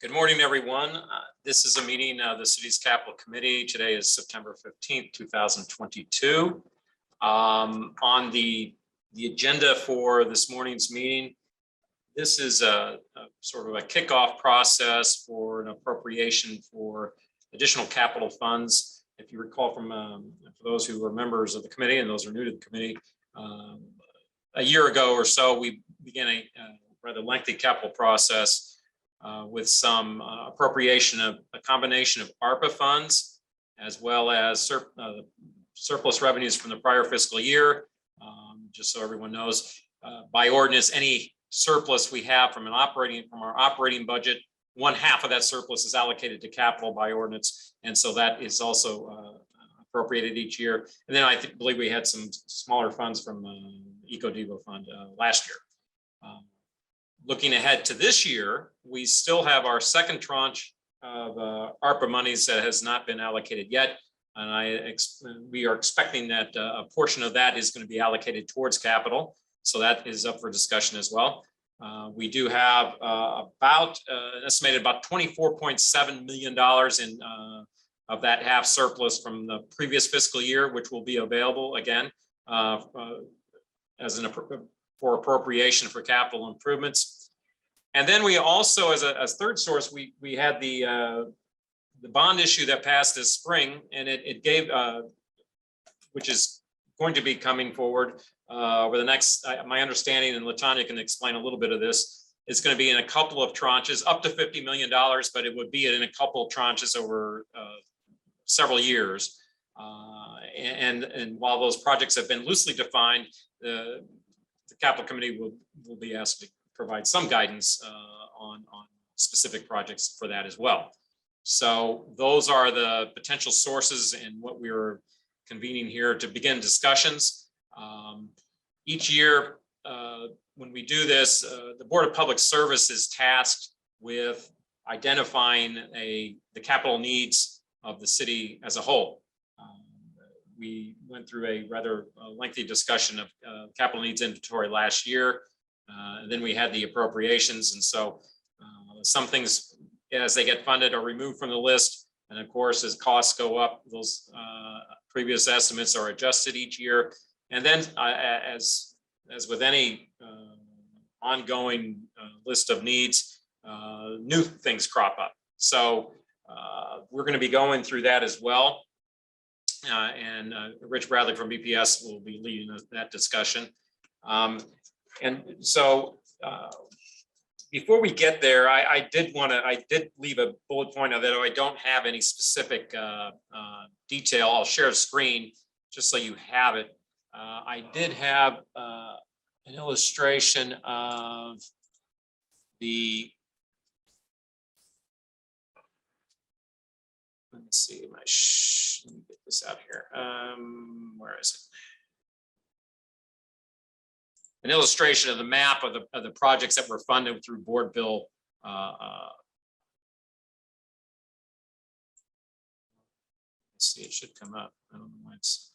Good morning, everyone. This is a meeting of the city's capital committee. Today is September 15th, 2022. On the agenda for this morning's meeting, this is a sort of a kickoff process for an appropriation for additional capital funds. If you recall from, for those who are members of the committee and those who are new to the committee, a year ago or so, we began a rather lengthy capital process with some appropriation of a combination of ARPA funds, as well as surplus revenues from the prior fiscal year. Just so everyone knows, by ordinance, any surplus we have from our operating budget, 1/2 of that surplus is allocated to capital by ordinance, and so that is also appropriated each year. And then I believe we had some smaller funds from EcoDevo fund last year. Looking ahead to this year, we still have our second tranche of ARPA monies that has not been allocated yet. And we are expecting that a portion of that is going to be allocated towards capital. So that is up for discussion as well. We do have about estimated about $24.7 million in of that half surplus from the previous fiscal year, which will be available again as for appropriation for capital improvements. And then we also, as a third source, we had the bond issue that passed this spring, and it gave, which is going to be coming forward over the next, my understanding, and LaTanya can explain a little bit of this, it's going to be in a couple of tranches, up to $50 million, but it would be in a couple of tranches over several years. And while those projects have been loosely defined, the capital committee will be asked to provide some guidance on specific projects for that as well. So those are the potential sources and what we are convening here to begin discussions. Each year, when we do this, the Board of Public Service is tasked with identifying the capital needs of the city as a whole. We went through a rather lengthy discussion of capital needs inventory last year. And then we had the appropriations. And so some things, as they get funded, are removed from the list. And of course, as costs go up, those previous estimates are adjusted each year. And then as with any ongoing list of needs, new things crop up. So we're going to be going through that as well. And Rich Bradley from BPS will be leading that discussion. And so before we get there, I did leave a bullet point of that. I don't have any specific detail. I'll share a screen just so you have it. I did have an illustration of the, let's see, let me get this out here. Where is it? An illustration of the map of the projects that were funded through Board Bill. Let's see, it should come up. I don't know why it's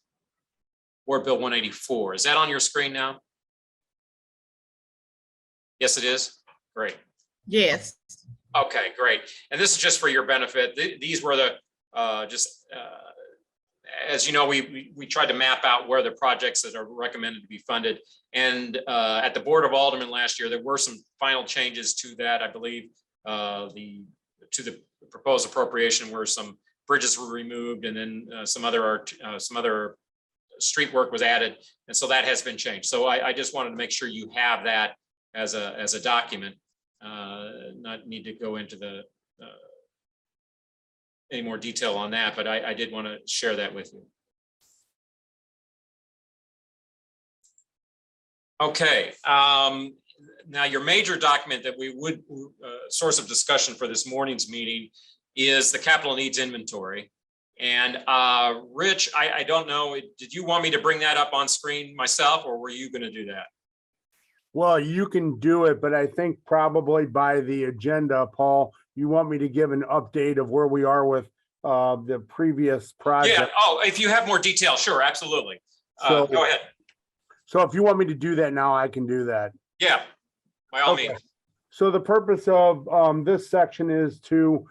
Board Bill 184. Is that on your screen now? Yes, it is. Great. Yes. Okay, great. And this is just for your benefit. These were the as you know, we tried to map out where the projects that are recommended to be funded. And at the Board of Aldermen last year, there were some final changes to that. I believe to the proposed appropriation where some bridges were removed, and then some other street work was added, and so that has been changed. So I just wanted to make sure you have that as a document. Not need to go into the any more detail on that, but I did want to share that with you. Okay, now your major document that we would source of discussion for this morning's meeting is the capital needs inventory. And Rich, I don't know, did you want me to bring that up on screen myself, or were you going to do that? Well, you can do it, but I think probably by the agenda, Paul, you want me to give an update of where we are with the previous project. Yeah. Oh, if you have more detail, sure, absolutely. So, go ahead. So if you want me to do that now, I can do that. Yeah, by all means. So the purpose of this section is to,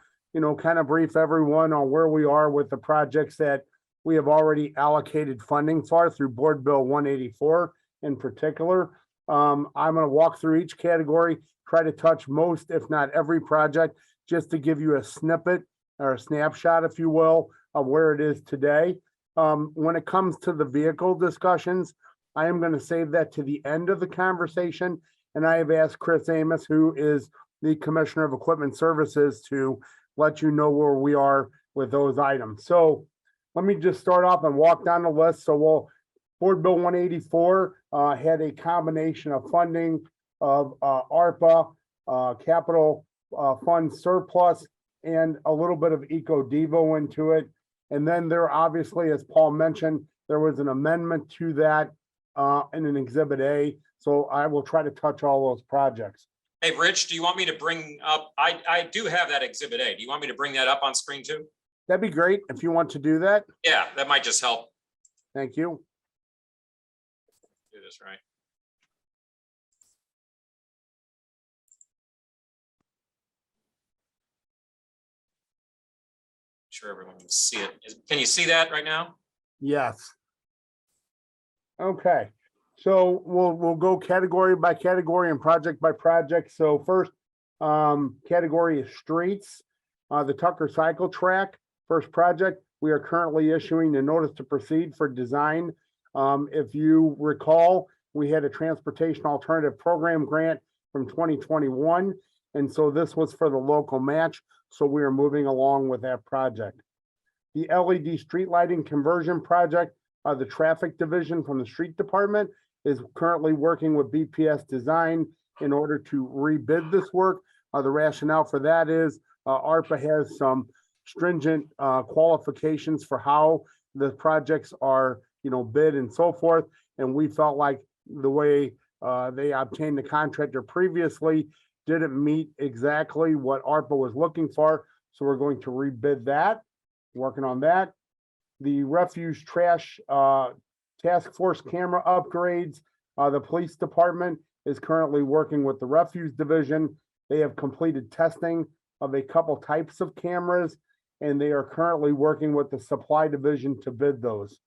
kind of brief everyone on where we are with the projects that we have already allocated funding for through Board Bill 184 in particular. I'm going to walk through each category, try to touch most, if not every project, just to give you a snippet or a snapshot, if you will, of where it is today. When it comes to the vehicle discussions, I am going to save that to the end of the conversation. And I have asked Chris Amos, who is the Commissioner of Equipment Services, to let you know where we are with those items. So let me just start off and walk down the list. So Board Bill 184 had a combination of funding of ARPA, capital fund surplus, and a little bit of EcoDevo into it. And then there, obviously, as Paul mentioned, there was an amendment to that in an Exhibit A. So I will try to touch all those projects. Hey, Rich, do you want me to bring up, I do have that Exhibit A. Do you want me to bring that up on screen too? That'd be great if you want to do that. Yeah, that might just help. Thank you. Do this right. Sure everyone can see it. Can you see that right now? Yes. Okay, so we'll go category by category and project by project. So first, category is streets. The Tucker Cycle Track, first project, we are currently issuing a notice to proceed for design. If you recall, we had a transportation alternative program grant from 2021. And so this was for the local match. So we are moving along with that project. The LED street lighting conversion project, the traffic division from the street department is currently working with BPS Design in order to rebid this work. The rationale for that is ARPA has some stringent qualifications for how the projects are, bid and so forth. And we felt like the way they obtained the contractor previously didn't meet exactly what ARPA was looking for. So we're going to rebid that, working on that. The refuse trash task force camera upgrades. The police department is currently working with the refuse division. They have completed testing of a couple types of cameras, and they are currently working with the supply division to bid those.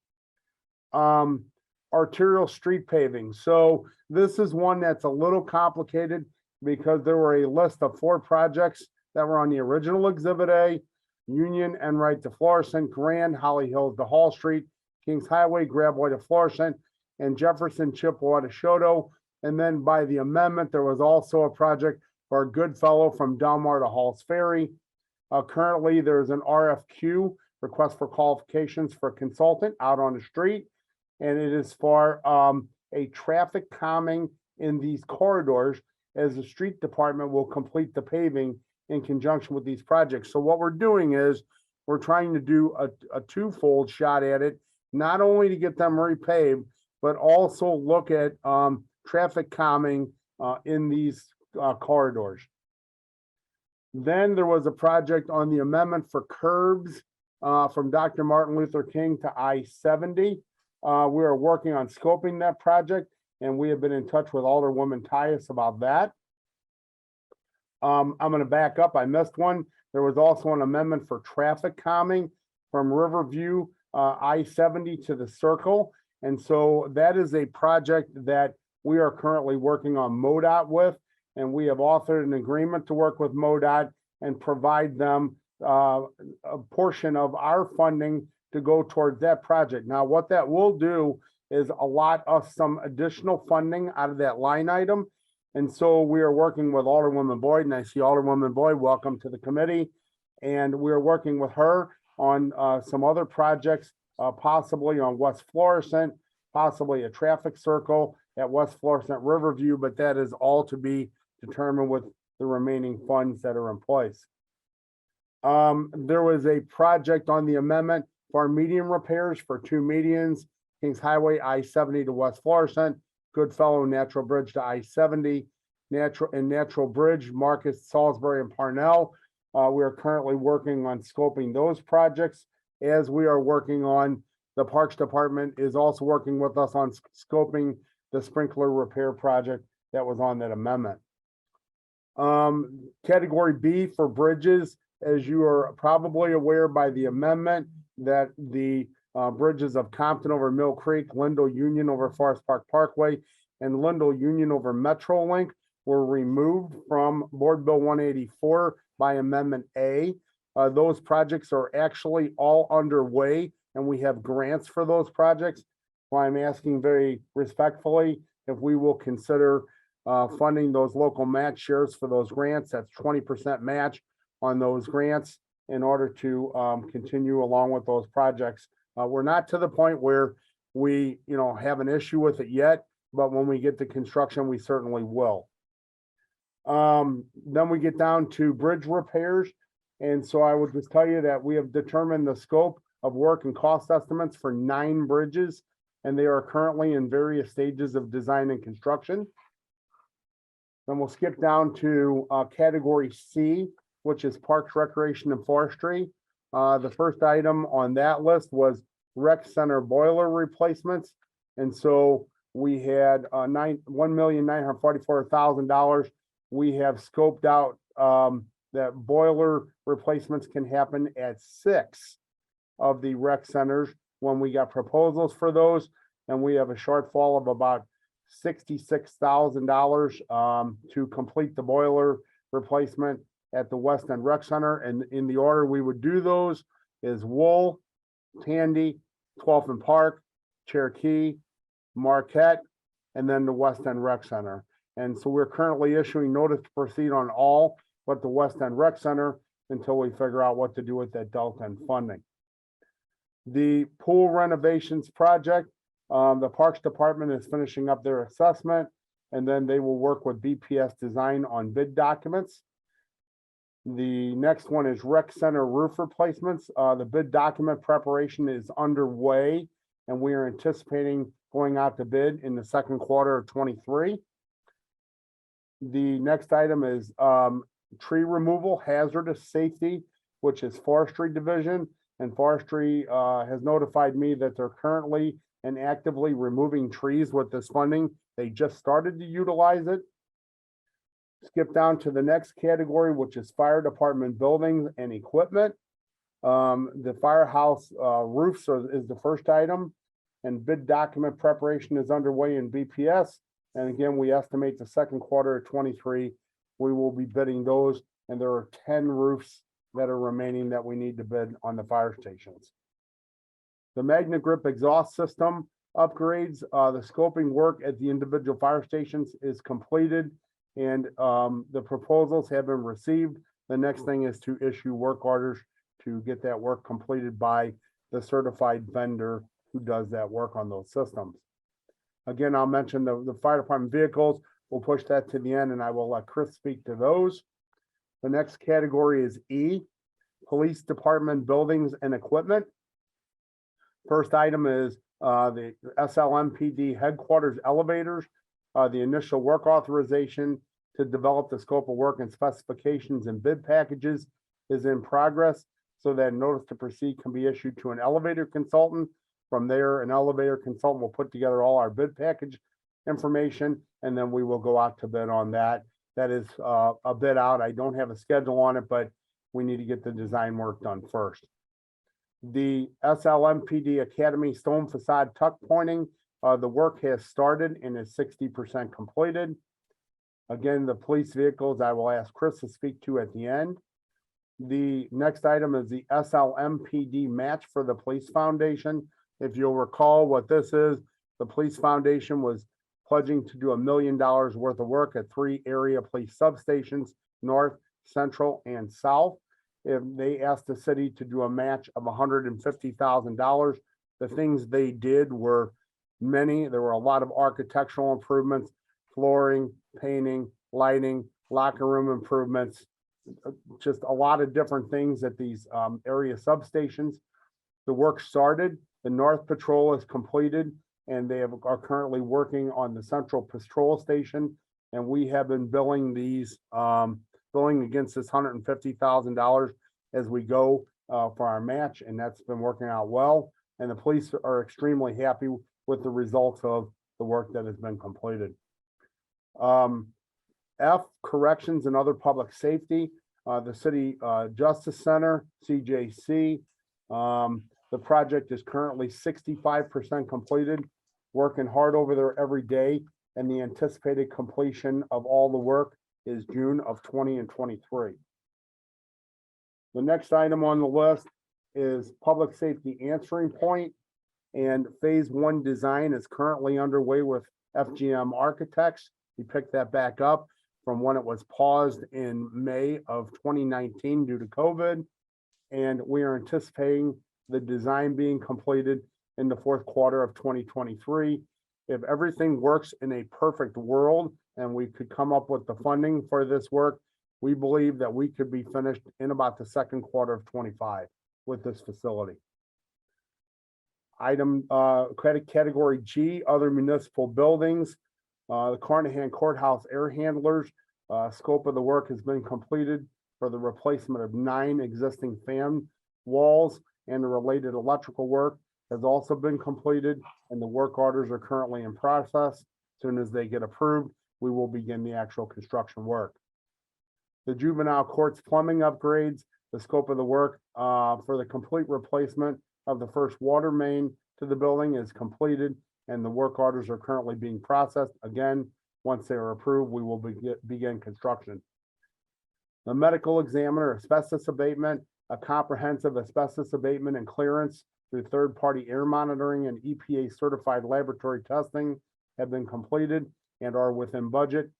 Arterial street paving. So this is one that's a little complicated because there were a list of 4 projects that were on the original Exhibit A: Union, Enright to Florissant, Grand, Holly Hills to Hall Street, Kings Highway, Gravois to Florissant, and Jefferson, Chippewa to Shoto. And then by the amendment, there was also a project for Goodfellow from Delmar to Halls Ferry. Currently, there's an RFQ, request for qualifications for consultant, out on the street. And it is for a traffic calming in these corridors, as the street department will complete the paving in conjunction with these projects. So what we're doing is we're trying to do a twofold shot at it, not only to get them repaved, but also look at traffic calming in these corridors. Then there was a project on the amendment for curbs from Dr. Martin Luther King to I-70. We are working on scoping that project, and we have been in touch with Alderwoman Tyus about that. I'm going to back up. I missed one. There was also an amendment for traffic calming from Riverview I-70 to the Circle. And so that is a project that we are currently working on MoDOT with, and we have authored an agreement to work with MoDOT and provide them a portion of our funding to go towards that project. Now, what that will do is allot us some additional funding out of that line item. And so we are working with Alderwoman Boyd, and I see Alderwoman Boyd, welcome to the committee. And we are working with her on some other projects, possibly on West Florissant, possibly a traffic circle at West Florissant Riverview, but that is all to be determined with the remaining funds that are in place. There was a project on the amendment for median repairs for 2 medians, Kings Highway I-70 to West Florissant, Goodfellow Natural Bridge to I-70, Natural Bridge, Marcus, Salisbury, and Parnell. We are currently working on scoping those projects, as we are working on, the Parks Department is also working with us on scoping the sprinkler repair project that was on that amendment. Category B for bridges, as you are probably aware by the amendment that the bridges of Compton over Mill Creek, Lindell Union over Forest Park Parkway, and Lindell Union over Metrolink were removed from Board Bill 184 by Amendment A. Those projects are actually all underway, and we have grants for those projects. So I'm asking very respectfully if we will consider funding those local match shares for those grants. That's 20% match on those grants in order to continue along with those projects. We're not to the point where we, have an issue with it yet, but when we get to construction, we certainly will. Then we get down to bridge repairs. And so I would just tell you that we have determined the scope of work and cost estimates for 9 bridges, and they are currently in various stages of design and construction. Then we'll skip down to category C, which is Parks, Recreation, and Forestry. The first item on that list was rec center boiler replacements. And so we had $1,944,000. We have scoped out that boiler replacements can happen at 6 of the rec centers when we got proposals for those. And we have a shortfall of about $66,000 to complete the boiler replacement at the West End Rec Center. And in the order we would do those is Wool, Tandy, 12th and Park, Cherokee, Marquette, and then the West End Rec Center. And so we're currently issuing notice to proceed on all but the West End Rec Center until we figure out what to do with that Delta and funding. The pool renovations project, the Parks Department is finishing up their assessment, and then they will work with BPS Design on bid documents. The next one is rec center roof replacements. The bid document preparation is underway, and we are anticipating going out to bid in the second quarter of 23. The next item is tree removal, hazardous safety, which is Forestry Division. And Forestry has notified me that they're currently and actively removing trees with this funding. They just started to utilize it. Skip down to the next category, which is fire department buildings and equipment. The firehouse roofs is the first item, and bid document preparation is underway in BPS. And again, we estimate the second quarter of 23, we will be bidding those, and there are 10 roofs that are remaining that we need to bid on the fire stations. The Magna Grip exhaust system upgrades, the scoping work at the individual fire stations is completed, and the proposals have been received. The next thing is to issue work orders to get that work completed by the certified vendor who does that work on those systems. Again, I'll mention the fire department vehicles. We'll push that to the end, and I will let Chris speak to those. The next category is E, police department buildings and equipment. First item is the SLMPD headquarters elevators. The initial work authorization to develop the scope of work and specifications and bid packages is in progress, so that notice to proceed can be issued to an elevator consultant. From there, an elevator consultant will put together all our bid package information, and then we will go out to bid on that. That is a bid out. I don't have a schedule on it, but we need to get the design work done first. The SLMPD Academy stone facade tuck pointing, the work has started and is 60% completed. Again, the police vehicles, I will ask Chris to speak to at the end. The next item is the SLMPD match for the police foundation. If you'll recall what this is, the police foundation was pledging to do $1 million worth of work at 3 area police substations, north, central, and south. If they asked the city to do a match of $150,000, the things they did were many. There were a lot of architectural improvements, flooring, painting, lighting, locker room improvements, just a lot of different things at these area substations. The work started. The North Patrol is completed, and they are currently working on the Central Patrol Station. And we have been billing these, billing against this $150,000 as we go for our match, and that's been working out well. And the police are extremely happy with the results of the work that has been completed. F, corrections and other public safety, the City Justice Center, CJC. The project is currently 65% completed, working hard over there every day, and the anticipated completion of all the work is June of 20 and 23. The next item on the list is public safety answering point, and phase 1 design is currently underway with FGM Architects. We picked that back up from when it was paused in May of 2019 due to COVID. And we are anticipating the design being completed in the fourth quarter of 2023. If everything works in a perfect world and we could come up with the funding for this work, we believe that we could be finished in about the second quarter of 25 with this facility. Item credit category G, other municipal buildings. The Carnahan Courthouse air handlers, scope of the work has been completed for the replacement of 9 existing fan walls, and the related electrical work has also been completed, and the work orders are currently in process. As soon as they get approved, we will begin the actual construction work. The juvenile courts plumbing upgrades, the scope of the work for the complete replacement of the first water main to the building is completed, and the work orders are currently being processed. Again, once they are approved, we will begin construction. The medical examiner asbestos abatement, a comprehensive asbestos abatement and clearance through third-party air monitoring and EPA certified laboratory testing have been completed and are within budget.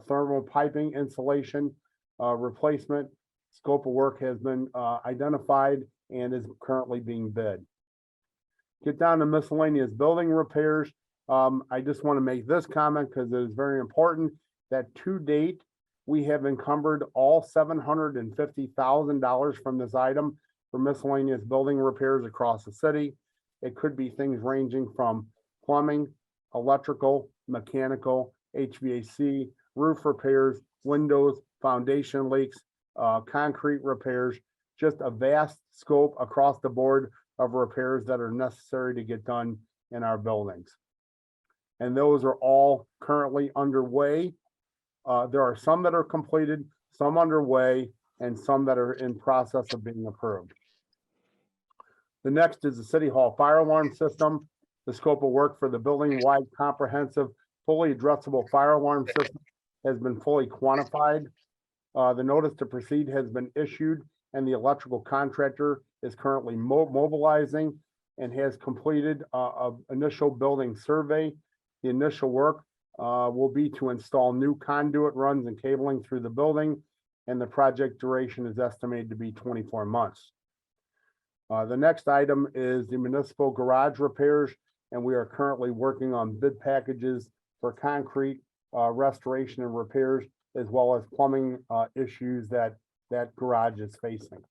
Thermal piping insulation replacement scope of work has been identified and is currently being bid. Get down to miscellaneous building repairs. I just want to make this comment because it is very important that to date, we have encumbered all $750,000 from this item for miscellaneous building repairs across the city. It could be things ranging from plumbing, electrical, mechanical, HVAC, roof repairs, windows, foundation leaks, concrete repairs, just a vast scope across the board of repairs that are necessary to get done in our buildings. And those are all currently underway. There are some that are completed, some underway, and some that are in process of being approved. The next is the City Hall fire alarm system. The scope of work for the building-wide comprehensive, fully addressable fire alarm system has been fully quantified. The notice to proceed has been issued, and the electrical contractor is currently mobilizing and has completed an initial building survey. The initial work will be to install new conduit runs and cabling through the building, and the project duration is estimated to be 24 months. The next item is the municipal garage repairs, and we are currently working on bid packages for concrete restoration and repairs, as well as plumbing issues that garage is facing.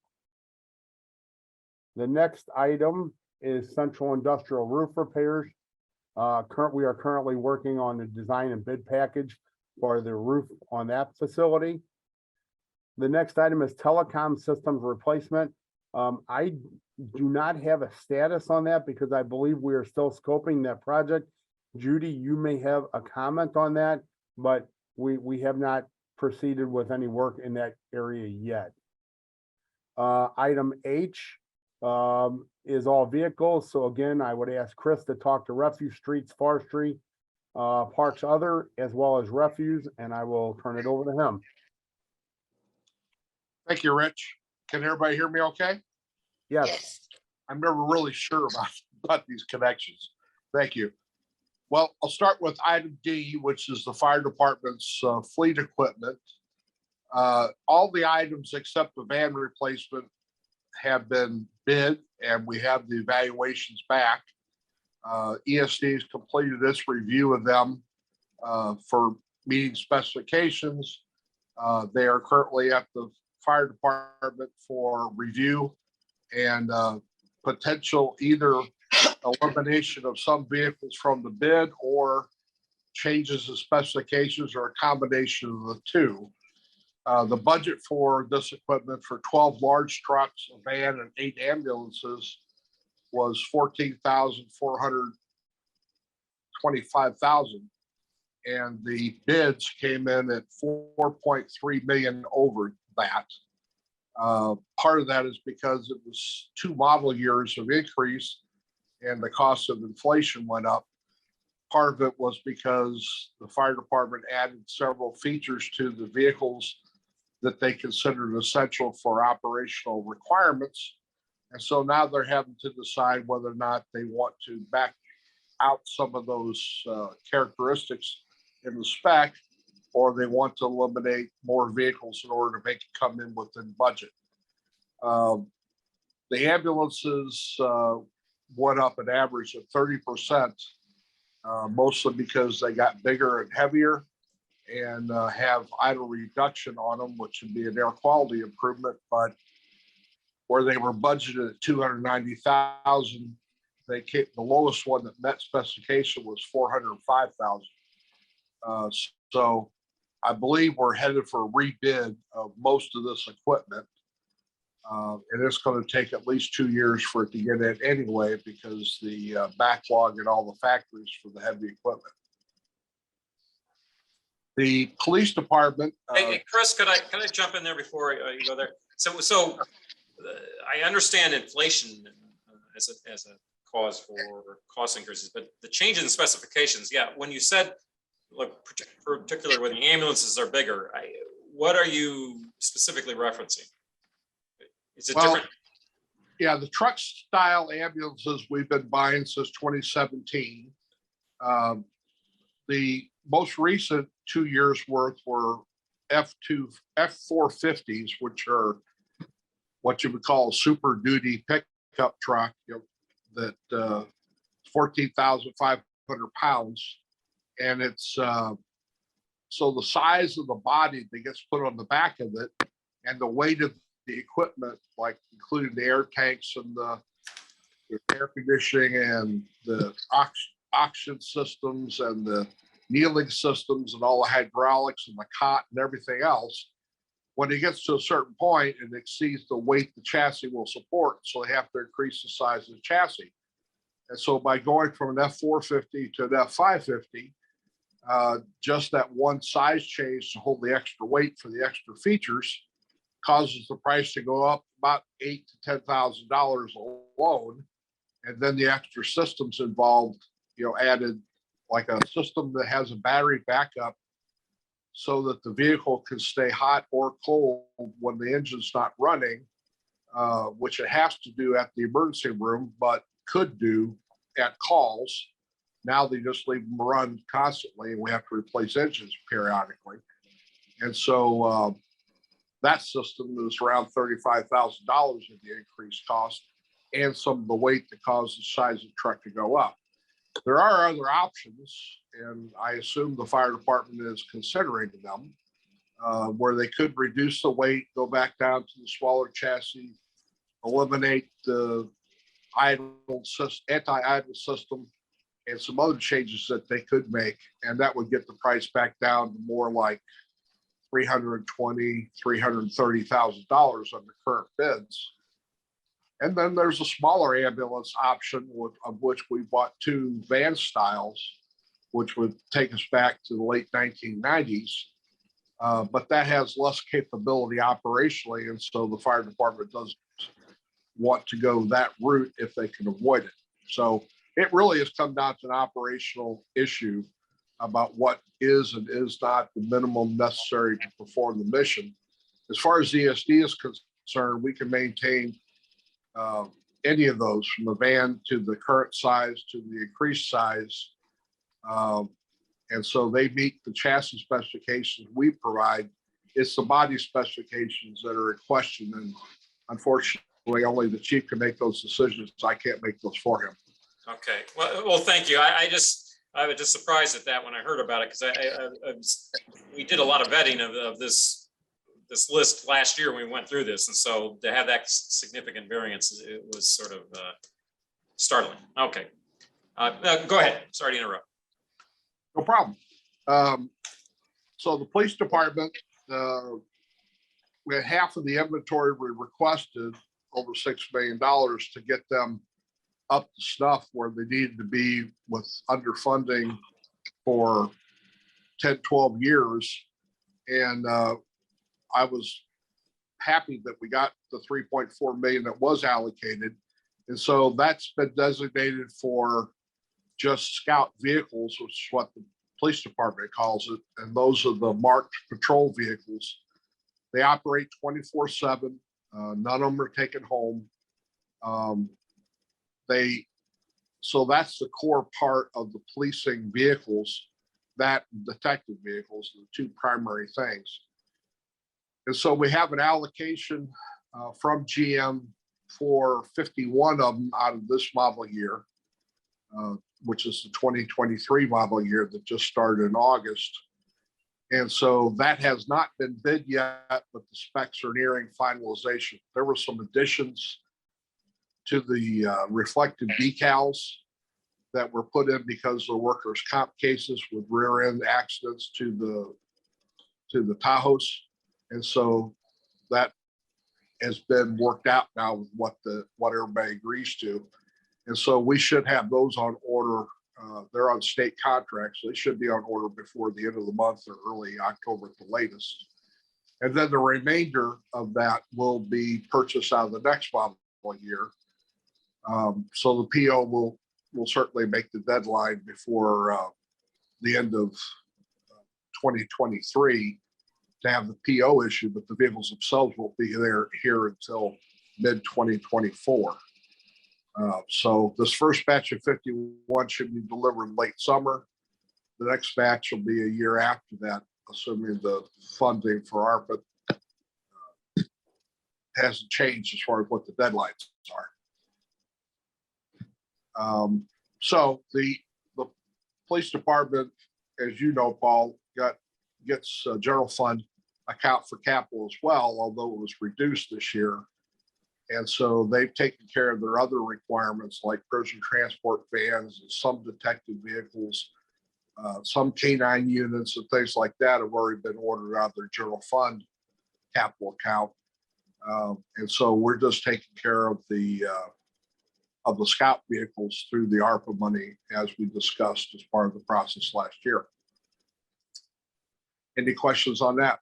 The next item is central industrial roof repairs. We are currently working on the design and bid package for the roof on that facility. The next item is telecom systems replacement. I do not have a status on that because I believe we are still scoping that project. Judy, you may have a comment on that, but we have not proceeded with any work in that area yet. Item H is all vehicles. So again, I would ask Chris to talk to Refuse Streets, Forestry, Parks Other, as well as Refuse, and I will turn it over to him. Thank you, Rich. Can everybody hear me okay? Yes. I'm never really sure about these connections. Thank you. Well, I'll start with item D, which is the fire department's fleet equipment. All the items except the van replacement have been bid, and we have the evaluations back. ESD has completed its review of them for meeting specifications. They are currently at the fire department for review and potential either elimination of some vehicles from the bid or changes in specifications or a combination of the two. The budget for this equipment for 12 large trucks, a van, and 8 ambulances was $14,425,000. and the bids came in at 4.3 million over that. Part of that is because it was 2 model years of increase and the cost of inflation went up. Part of it was because the fire department added several features to the vehicles that they considered essential for operational requirements. And so now they're having to decide whether or not they want to back out some of those characteristics in the spec, or they want to eliminate more vehicles in order to make it come in within budget. The ambulances went up an average of 30%, mostly because they got bigger and heavier and have idle reduction on them, which would be an air quality improvement. But where they were budgeted at 290,000, they came, the lowest one that met specification was 405,000. So I believe we're headed for a rebid of most of this equipment. And it's going to take at least 2 years for it to get in anyway, because the backlog in all the factories for the heavy equipment. The police department. Hey, Chris, could I jump in there before you go there? So I understand inflation as a cause for cost increases, but the change in the specifications, yeah, when you said, look, particularly when the ambulances are bigger, what are you specifically referencing? Is it different? Yeah, the truck style ambulances we've been buying since 2017. The most recent 2 years worth were F450s, which are what you would call a super duty pickup truck, that 14,500 pounds. And it's so the size of the body that gets put on the back of it and the weight of the equipment, like including the air tanks and the air conditioning and the oxygen systems and the kneeling systems and all the hydraulics and the cot and everything else, when it gets to a certain point, it exceeds the weight the chassis will support. So they have to increase the size of the chassis. And so by going from an F450 to an F550, just that one size change to hold the extra weight for the extra features causes the price to go up about $8,000 to $10,000 alone. And then the extra systems involved, added like a system that has a battery backup so that the vehicle can stay hot or cold when the engine's not running, which it has to do at the emergency room, but could do at calls. Now they just leave them run constantly and we have to replace engines periodically. And so that system is around $35,000 of the increased cost and some of the weight that caused the size of the truck to go up. There are other options, and I assume the fire department is considering them, where they could reduce the weight, go back down to the smaller chassis, eliminate the anti-idle system, and some other changes that they could make, and that would get the price back down to more like $320,000, $330,000 on the current bids. And then there's a smaller ambulance option of which we bought 2 van styles, which would take us back to the late 1990s. But that has less capability operationally. And so the fire department doesn't want to go that route if they can avoid it. So it really has come down to an operational issue about what is and is not the minimum necessary to perform the mission. As far as ESD is concerned, we can maintain any of those, from the van to the current size to the increased size. And so they meet the chassis specifications we provide. It's the body specifications that are in question. And unfortunately, only the chief can make those decisions. I can't make those for him. Okay, well, thank you. I was just surprised at that when I heard about it, because we did a lot of vetting of this list last year when we went through this, and so to have that significant variance, it was sort of startling. Okay, go ahead. Sorry to interrupt. No problem. So the police department, we had half of the inventory we requested, over $6 million, to get them up to snuff where they needed to be with underfunding for 10, 12 years. And I was happy that we got the 3.4 million that was allocated. And so that's been designated for just scout vehicles, which is what the police department calls it. And those are the marked patrol vehicles. They operate 24/7. None of them are taken home. So that's the core part of the policing vehicles, that detective vehicles, the two primary things. And so we have an allocation from GM for 51 of them out of this model year, which is the 2023 model year that just started in August. And so that has not been bid yet, but the specs are nearing finalization. There were some additions to the reflective decals that were put in because of workers' comp cases with rear end accidents to the Tahoes. And so that has been worked out now with what everybody agrees to. And so we should have those on order. They're on state contracts. So they should be on order before the end of the month or early October at the latest. And then the remainder of that will be purchased out of the next model year. So the PO will certainly make the deadline before the end of 2023 to have the PO issued, but the vehicles themselves won't be here until mid 2024. So this first batch of 51 should be delivered late summer. The next batch will be a year after that, assuming the funding for ARPA hasn't changed as far as what the deadlines are. So the police department, as you know, Paul, gets a general fund account for capital as well, although it was reduced this year. And so they've taken care of their other requirements like prison transport vans and some detective vehicles, some K9 units and things like that have already been ordered out of their general fund capital account. And so we're just taking care of the scout vehicles through the ARPA money as we discussed as part of the process last year. Any questions on that?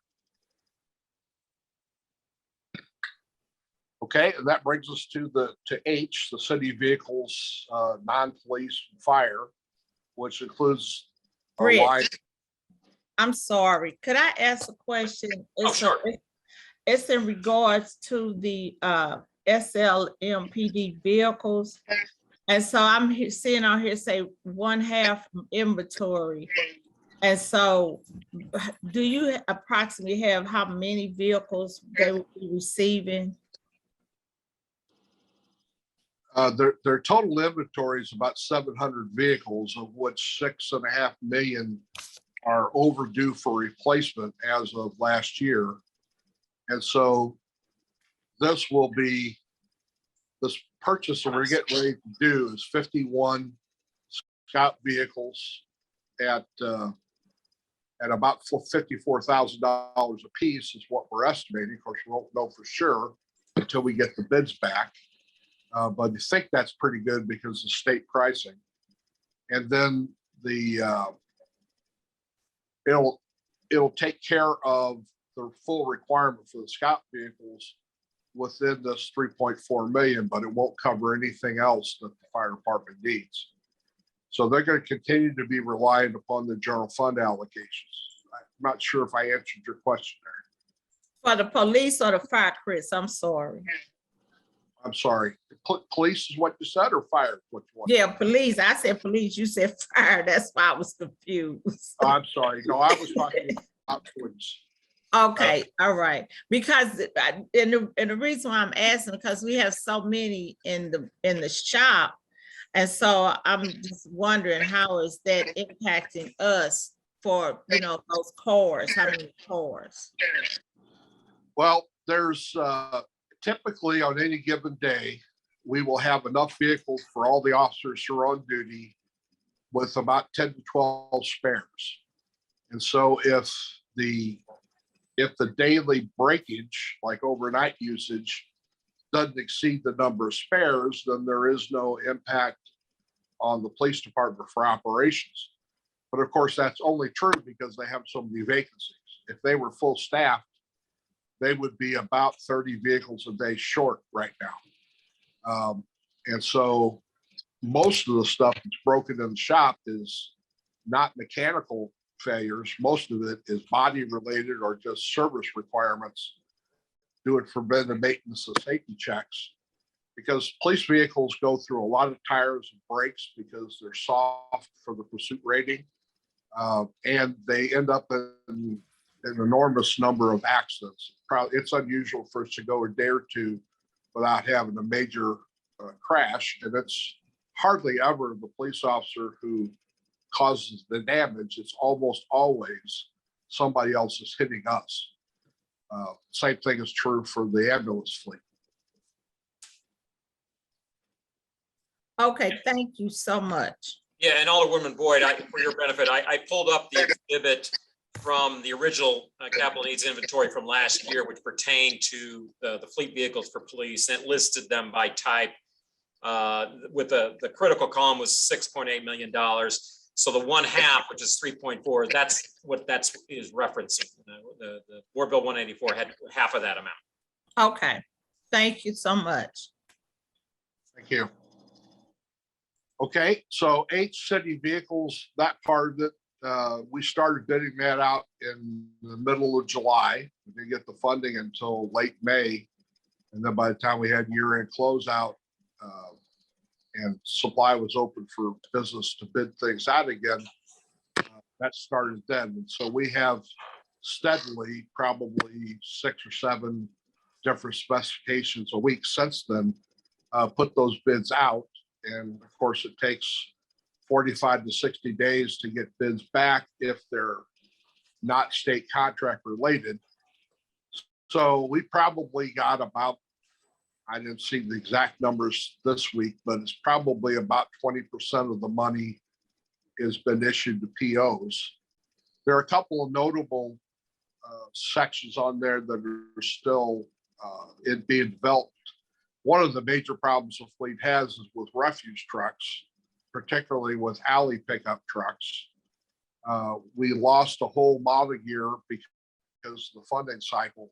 Okay, and that brings us to H, the city vehicles, non-police fire, which includes a Rick. line. I'm sorry. Could I ask a question? Oh, sure. It's in regards to the SLMPD vehicles. And so I'm seeing on here say 1/2 inventory. And so do you approximately have how many vehicles they will be receiving? Their total inventory is about 700 vehicles, of which 6.5 million are overdue for replacement as of last year. And so this purchase that we're getting ready to do is 51 scout vehicles at about $54,000 a piece is what we're estimating. Of course, we won't know for sure until we get the bids back. But I think that's pretty good because of state pricing. And then it'll take care of the full requirement for the scout vehicles within this 3.4 million, but it won't cover anything else that the fire department needs. So they're going to continue to be reliant upon the general fund allocations. I'm not sure if I answered your question there. For the police or the fire, Chris? I'm sorry. I'm sorry. Police is what you said, or fire? What you want? Yeah, police. I said police. You said fire. That's why I was confused. Oh, I'm sorry. No, I was talking about police. Okay, all right. Because and the reason why I'm asking, because we have so many in the shop, and so I'm just wondering how is that impacting us for those cars? How many cars? Well, there's typically on any given day, we will have enough vehicles for all the officers who are on duty with about 10 to 12 spares. And so if the daily breakage, like overnight usage, doesn't exceed the number of spares, then there is no impact on the police department for operations. But of course, that's only true because they have so many vacancies. If they were full staffed, they would be about 30 vehicles a day short right now. And so most of the stuff that's broken in the shop is not mechanical failures. Most of it is body related or just service requirements. Do it for preventive maintenance and safety checks. Because police vehicles go through a lot of tires and brakes because they're soft for the pursuit rating. And they end up in an enormous number of accidents. Probably it's unusual for us to go a day or two without having a major crash. And it's hardly ever the police officer who causes the damage. It's almost always somebody else is hitting us. Same thing is true for the ambulance fleet. Okay, thank you so much. Yeah, and Alderwoman Boyd, for your benefit, I pulled up the exhibit from the original capital needs inventory from last year, which pertained to the fleet vehicles for police, and it listed them by type. With the critical column was $6.8 million. So the 1/2, which is 3.4, that's what is referencing. The Board Bill 184 had half of that amount. Okay, thank you so much. Thank you. Okay, so 8 city vehicles, that part of it, we started bidding that out in the middle of July. We didn't get the funding until late May. And then by the time we had year-end closeout and supply was open for business to bid things out again, that started then. And so we have steadily, probably 6 or 7 different specifications a week since then, put those bids out. And of course, it takes 45 to 60 days to get bids back if they're not state contract related. So we probably got about, I didn't see the exact numbers this week, but it's probably about 20% of the money has been issued to POs. There are a couple of notable sections on there that are still being developed. One of the major problems the fleet has is with refuse trucks, particularly with alley pickup trucks. We lost a whole model year because of the funding cycle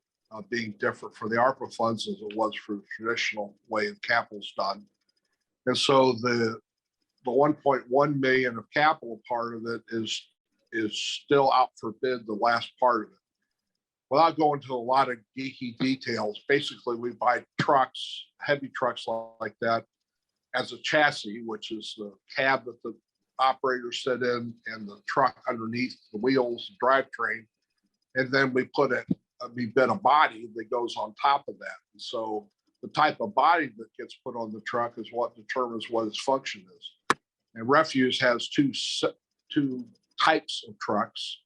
being different for the ARPA funds as it was for the traditional way the capital's done. And so the 1.1 million of capital part of it is still out for bid, the last part of it. Without going to a lot of geeky details, basically we buy trucks, heavy trucks like that, as a chassis, which is the cab that the operators sit in and the truck underneath the wheels, drivetrain. And then we bid a body that goes on top of that. And so the type of body that gets put on the truck is what determines what its function is. And refuse has two types of trucks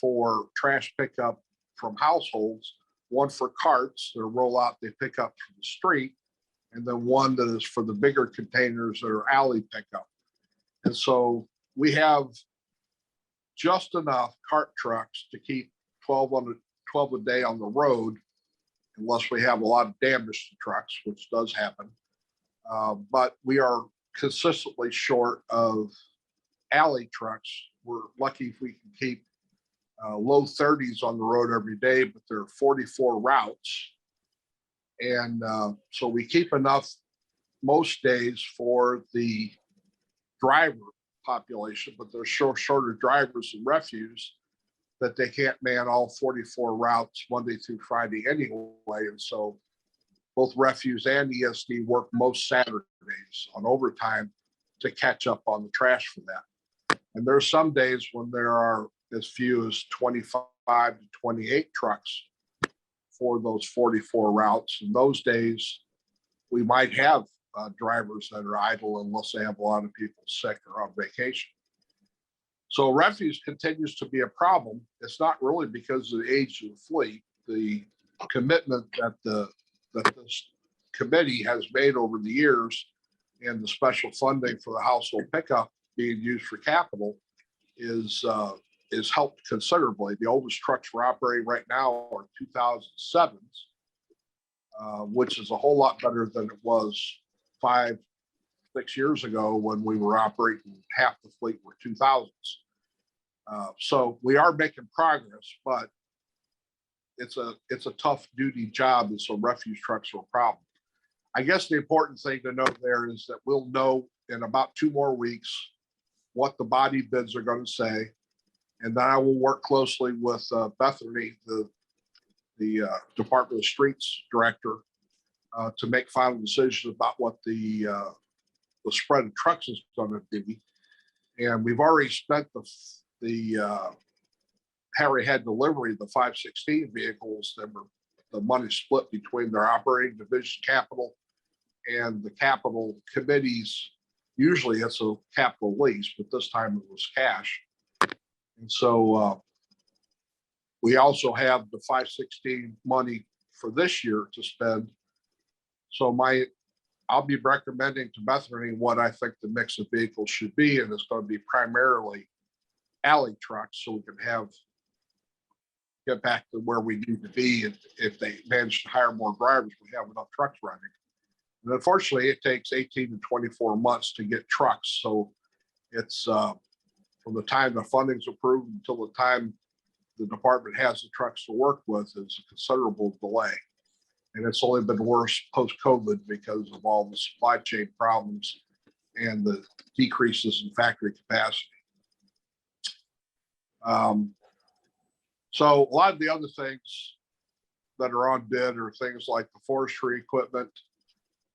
for trash pickup from households, one for carts that roll out, they pick up from the street, and then one that is for the bigger containers that are alley pickup. And so we have just enough cart trucks to keep 12 a day on the road, unless we have a lot of damage to trucks, which does happen. But we are consistently short of alley trucks. We're lucky if we can keep low 30s on the road every day, but there are 44 routes. And so we keep enough most days for the driver population, but there's shorter drivers and refuse that they can't man all 44 routes Monday through Friday anyway. And so both refuse and ESD work most Saturdays on overtime to catch up on the trash for that. And there are some days when there are as few as 25 to 28 trucks for those 44 routes. In those days, we might have drivers that are idle unless they have a lot of people sick or on vacation. So refuse continues to be a problem. It's not really because of the age of the fleet. The commitment that this committee has made over the years and the special funding for the household pickup being used for capital is helped considerably. The oldest trucks we're operating right now are 2007s, which is a whole lot better than it was 5 6 years ago when we were operating half the fleet were 2000s. So we are making progress, but it's a tough duty job, and so refuse trucks are a problem. I guess the important thing to know there is that we'll know in about 2 more weeks what the body bids are going to say, and then I will work closely with Bethany, the Department of Streets director, to make final decisions about what the spread of trucks is going to be. And we've already spent the Harry had delivery of the 516 vehicles that were the money split between their operating division capital and the capital committees. Usually it's a capital lease, but this time it was cash. And so we also have the 516 money for this year to spend. So I'll be recommending to Bethany what I think the mix of vehicles should be, and it's going to be primarily alley trucks, so we can get back to where we need to be. And if they manage to hire more drivers, we have enough trucks running. And unfortunately, it takes 18 to 24 months to get trucks. So it's from the time the funding's approved until the time the department has the trucks to work with is a considerable delay. And it's only been worse post-COVID because of all the supply chain problems and the decreases in factory capacity. So a lot of the other things that are on bid are things like the forestry equipment,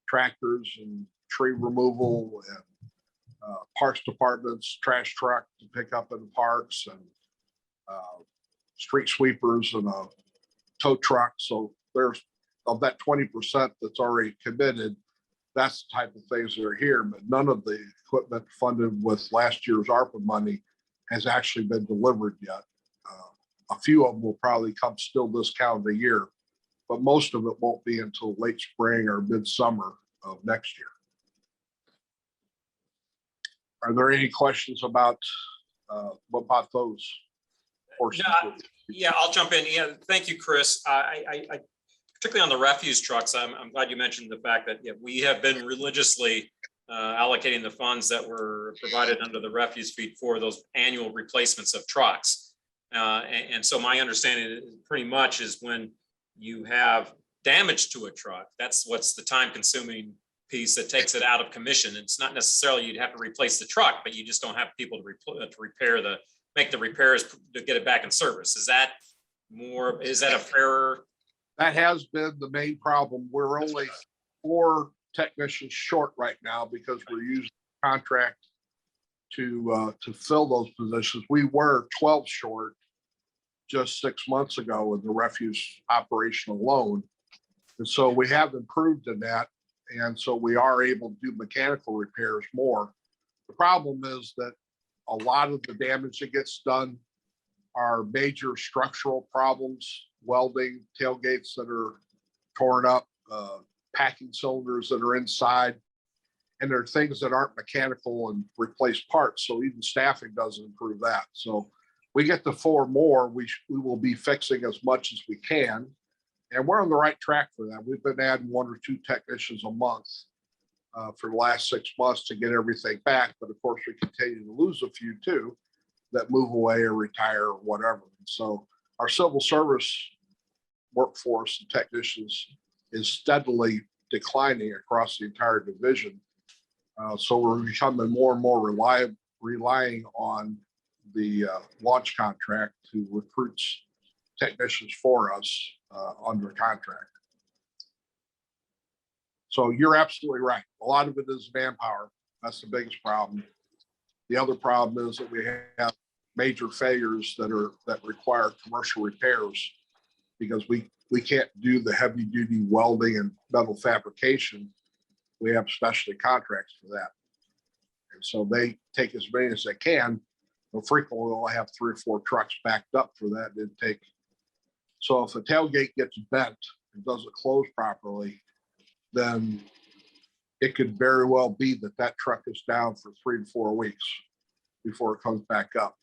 tractors and tree removal, and parks departments, trash truck to pick up in the parks, and street sweepers and a tow truck. So there's of that 20% that's already committed, that's the type of things that are here, but none of the equipment funded with last year's ARPA money has actually been delivered yet. A few of them will probably come still this calendar year, but most of it won't be until late spring or midsummer of next year. Are there any questions about those portions? Yeah, I'll jump in. Yeah, thank you, Chris. I particularly on the refuse trucks, I'm glad you mentioned the fact that we have been religiously allocating the funds that were provided under the refuse fee for those annual replacements of trucks. And so my understanding pretty much is when you have damage to a truck, that's what's the time consuming piece that takes it out of commission. It's not necessarily you'd have to replace the truck, but you just don't have people to make the repairs to get it back in service. Is that a fairer? That has been the main problem. We're only 4 technicians short right now because we're using contract to fill those positions. We were 12 short just 6 months ago in the refuse operation alone. And so we have improved in that. And so we are able to do mechanical repairs more. The problem is that a lot of the damage that gets done are major structural problems, welding, tailgates that are torn up, packing cylinders that are inside. And there are things that aren't mechanical and replace parts. So even staffing doesn't improve that. So we get to 4 more, we will be fixing as much as we can. And we're on the right track for that. We've been adding 1 or 2 technicians a month for the last 6 months to get everything back. But of course, we continue to lose a few too that move away or retire or whatever. And so our civil service workforce and technicians is steadily declining across the entire division. So we're becoming more and more relying on the launch contract to recruit technicians for us under contract. So you're absolutely right. A lot of it is manpower. That's the biggest problem. The other problem is that we have major failures that require commercial repairs because we can't do the heavy duty welding and metal fabrication. We have specialty contracts for that. And so they take as many as they can, but frequently we'll have 3 or 4 trucks backed up for that intake. So if the tailgate gets bent and doesn't close properly, then it could very well be that truck is down for 3 to 4 weeks before it comes back up.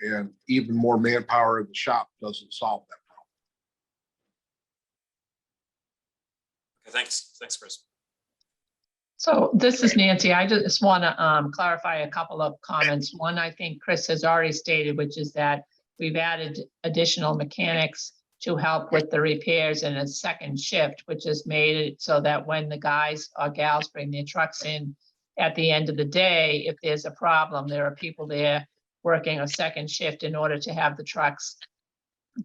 And even more manpower in the shop doesn't solve that problem. Okay, thanks, Chris. So this is Nancy. I just want to clarify a couple of comments. One, I think Chris has already stated, which is that we've added additional mechanics to help with the repairs in a second shift, which has made it so that when the guys or gals bring their trucks in at the end of the day, if there's a problem, there are people there working a second shift in order to have the trucks.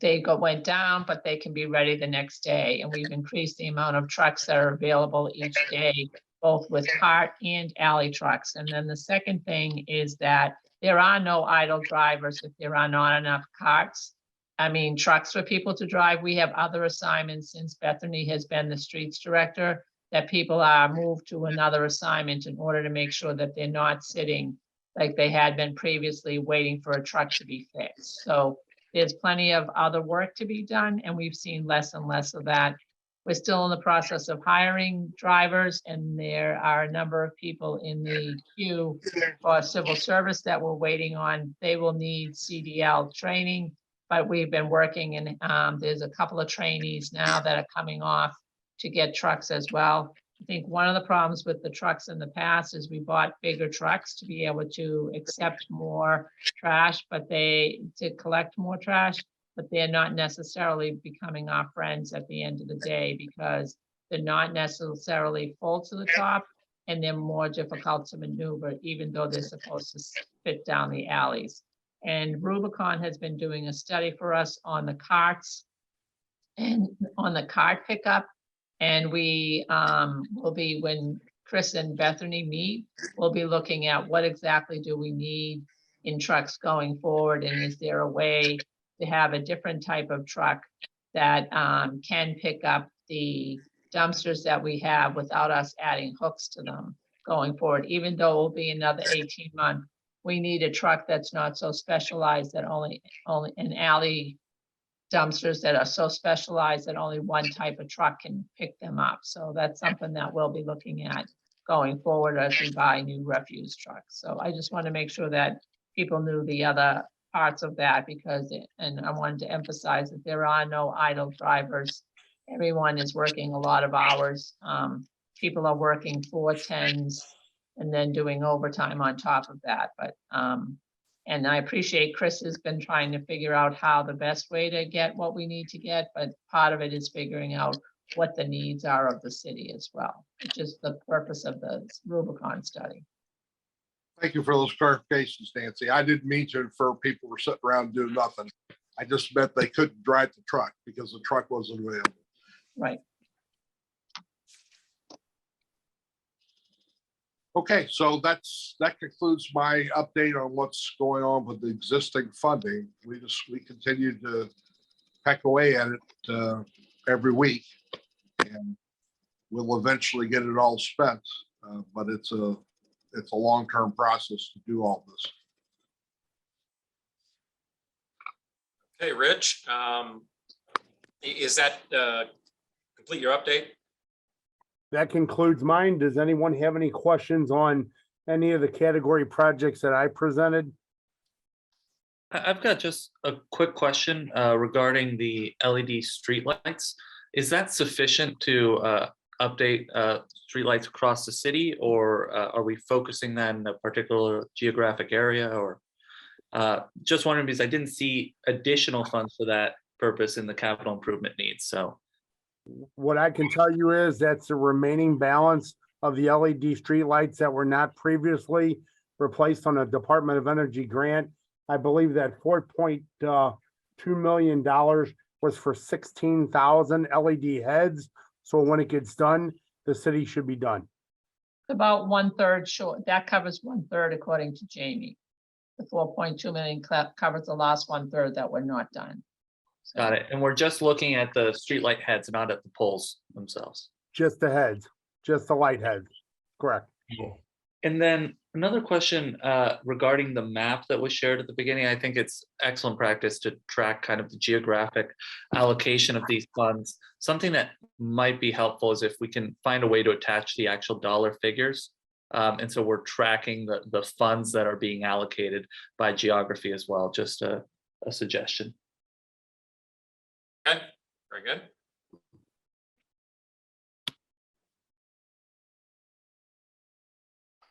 Went down, but they can be ready the next day. And we've increased the amount of trucks that are available each day, both with cart and alley trucks. And then the second thing is that there are no idle drivers if there are not enough carts. I mean, trucks for people to drive. We have other assignments since Bethany has been the streets director, that people are moved to another assignment in order to make sure that they're not sitting like they had been previously waiting for a truck to be fixed. So there's plenty of other work to be done, and we've seen less and less of that. We're still in the process of hiring drivers, and there are a number of people in the queue for civil service that we're waiting on. They will need CDL training, but we've been working, and there's a couple of trainees now that are coming off to get trucks as well. I think one of the problems with the trucks in the past is we bought bigger trucks to be able to accept more trash, to collect more trash, but they're not necessarily becoming our friends at the end of the day because they're not necessarily full to the top and they're more difficult to maneuver, even though they're supposed to fit down the alleys. And Rubicon has been doing a study for us on the carts and on the cart pickup. And we will be, when Chris and Bethany meet, we'll be looking at what exactly do we need in trucks going forward, and is there a way to have a different type of truck that can pick up the dumpsters that we have without us adding hooks to them going forward. Even though it will be another 18 months, we need a truck that's not so specialized that only an alley dumpsters that are so specialized that only one type of truck can pick them up. So that's something that we'll be looking at going forward as we buy new refuse trucks. So I just want to make sure that people knew the other parts of that and I wanted to emphasize that there are no idle drivers. Everyone is working a lot of hours. People are working 410s and then doing overtime on top of that. But and I appreciate Chris has been trying to figure out how the best way to get what we need to get, but part of it is figuring out what the needs are of the city as well, which is the purpose of the Rubicon study. Thank you for those clarifications, Nancy. I didn't mean to infer people were sitting around doing nothing. I just meant they couldn't drive the truck because the truck wasn't available. Right. Okay, so that concludes my update on what's going on with the existing funding. We continue to peck away at it every week, and we'll eventually get it all spent. But it's a long-term process to do all this. Hey, Rich, is that complete your update? That concludes mine. Does anyone have any questions on any of the category projects that I presented? I've got just a quick question regarding the LED streetlights. Is that sufficient to update streetlights across the city, or are we focusing that in a particular geographic area? Or just wondering because I didn't see additional funds for that purpose in the capital improvement needs. So What I can tell you is that's the remaining balance of the LED streetlights that were not previously replaced on a Department of Energy grant. I believe that $4.2 million was for 16,000 LED heads. So when it gets done, the city should be done. About 1/3 short. That covers 1/3 according to Jamie. The 4.2 million covers the last 1/3 that were not done. So, got it. And we're just looking at the streetlight heads, not at the poles themselves. Just the heads, just the light heads. Correct. And then another question regarding the map that was shared at the beginning. I think it's excellent practice to track kind of the geographic allocation of these funds. Something that might be helpful is if we can find a way to attach the actual dollar figures. And so we're tracking the funds that are being allocated by geography as well. Just a suggestion. Okay, very good.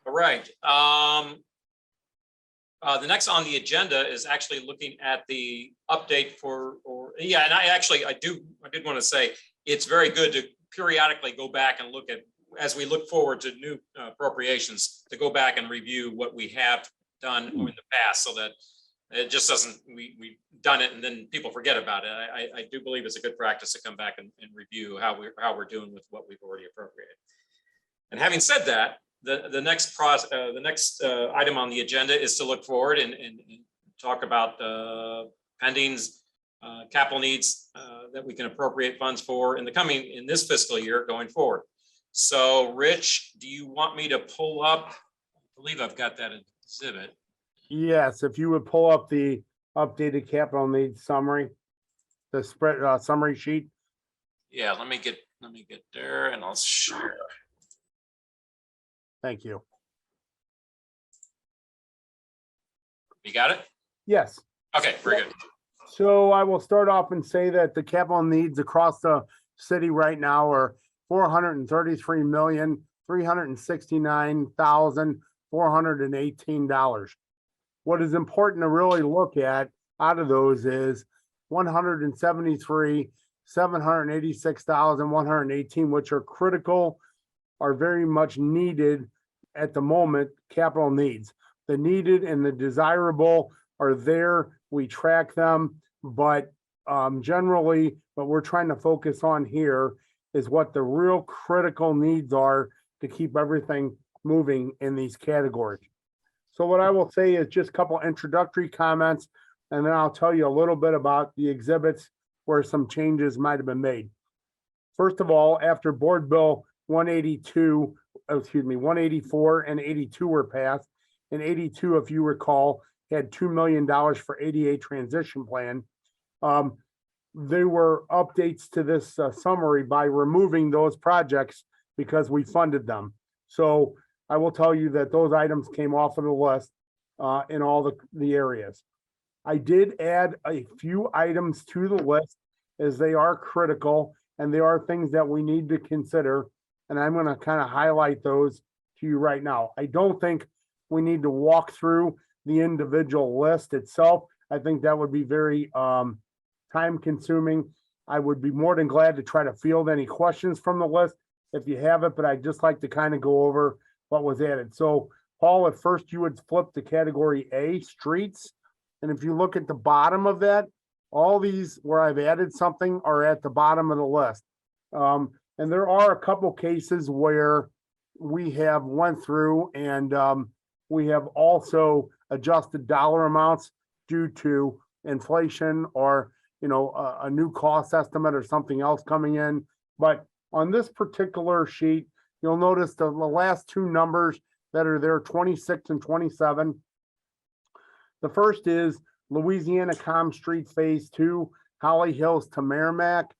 All right. The next on the agenda is actually looking at the update yeah, and I did want to say, it's very good to periodically go back and look at, as we look forward to new appropriations, to go back and review what we have done in the past, so that it just doesn't, we've done it and then people forget about it. I do believe it's a good practice to come back and review how we're doing with what we've already appropriated. And having said that, the next item on the agenda is to look forward and talk about pending capital needs that we can appropriate funds for in this fiscal year going forward. So Rich, do you want me to pull up? I believe I've got that exhibit. Yes, if you would pull up the updated capital needs summary, the spread summary sheet. Yeah, let me get there and I'll share. Thank you. You got it? Yes. Okay, very good. So I will start off and say that the capital needs across the city right now are $433,369,418. What is important to really look at out of those is $173,786,118, which are critical, are very much needed at the moment, capital needs. The needed and the desirable are there. We track them, but generally what we're trying to focus on here is what the real critical needs are to keep everything moving in these categories. So what I will say is just a couple introductory comments, and then I'll tell you a little bit about the exhibits where some changes might have been made. First of all, after Board Bill 184 and 82 were passed, and 82, if you recall, had $2 million for ADA transition plan. There were updates to this summary by removing those projects because we funded them. So I will tell you that those items came off of the list in all the areas. I did add a few items to the list as they are critical and they are things that we need to consider. And I'm going to kind of highlight those to you right now. I don't think we need to walk through the individual list itself. I think that would be very time consuming. I would be more than glad to try to field any questions from the list if you have it, but I'd just like to kind of go over what was added. So Paul, at first you would flip to category A, streets. And if you look at the bottom of that, all these where I've added something are at the bottom of the list. And there are a couple cases where we have went through and we have also adjusted dollar amounts due to inflation or, you know, a new cost estimate or something else coming in. But on this particular sheet, you'll notice the last two numbers that are there, 26 and 27. The first is Louisiana Com Street Phase 2, Holly Hills to Merrimack.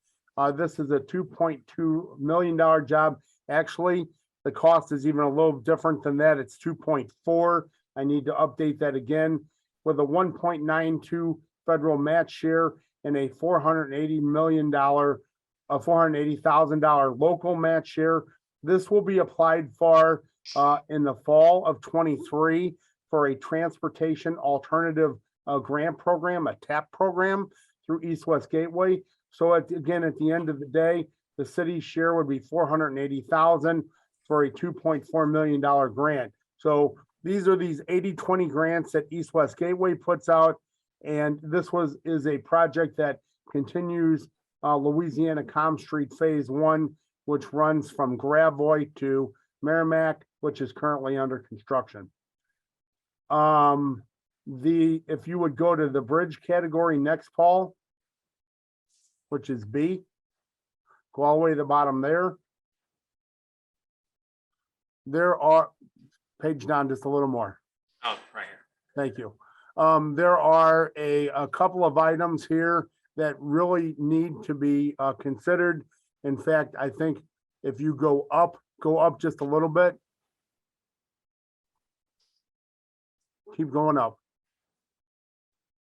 This is a $2.2 million job. Actually, the cost is even a little different than that. It's 2.4. I need to update that again with a 1.92 federal match share and a $480,000 local match share. This will be applied for in the fall of 23 for a transportation alternative grant program, a TAP program through East West Gateway. So again, at the end of the day, the city's share would be $480,000 for a $2.4 million grant. So these are these 80-20 grants that East West Gateway puts out. And this is a project that continues Louisiana Com Street Phase 1, which runs from Gravois to Merrimack, which is currently under construction. If you would go to the bridge category next, Paul, which is B, go all the way to the bottom there. There are, page down just a little more. Oh, right here. Thank you. There are a couple of items here that really need to be considered. In fact, I think if you go up just a little bit. Keep going up.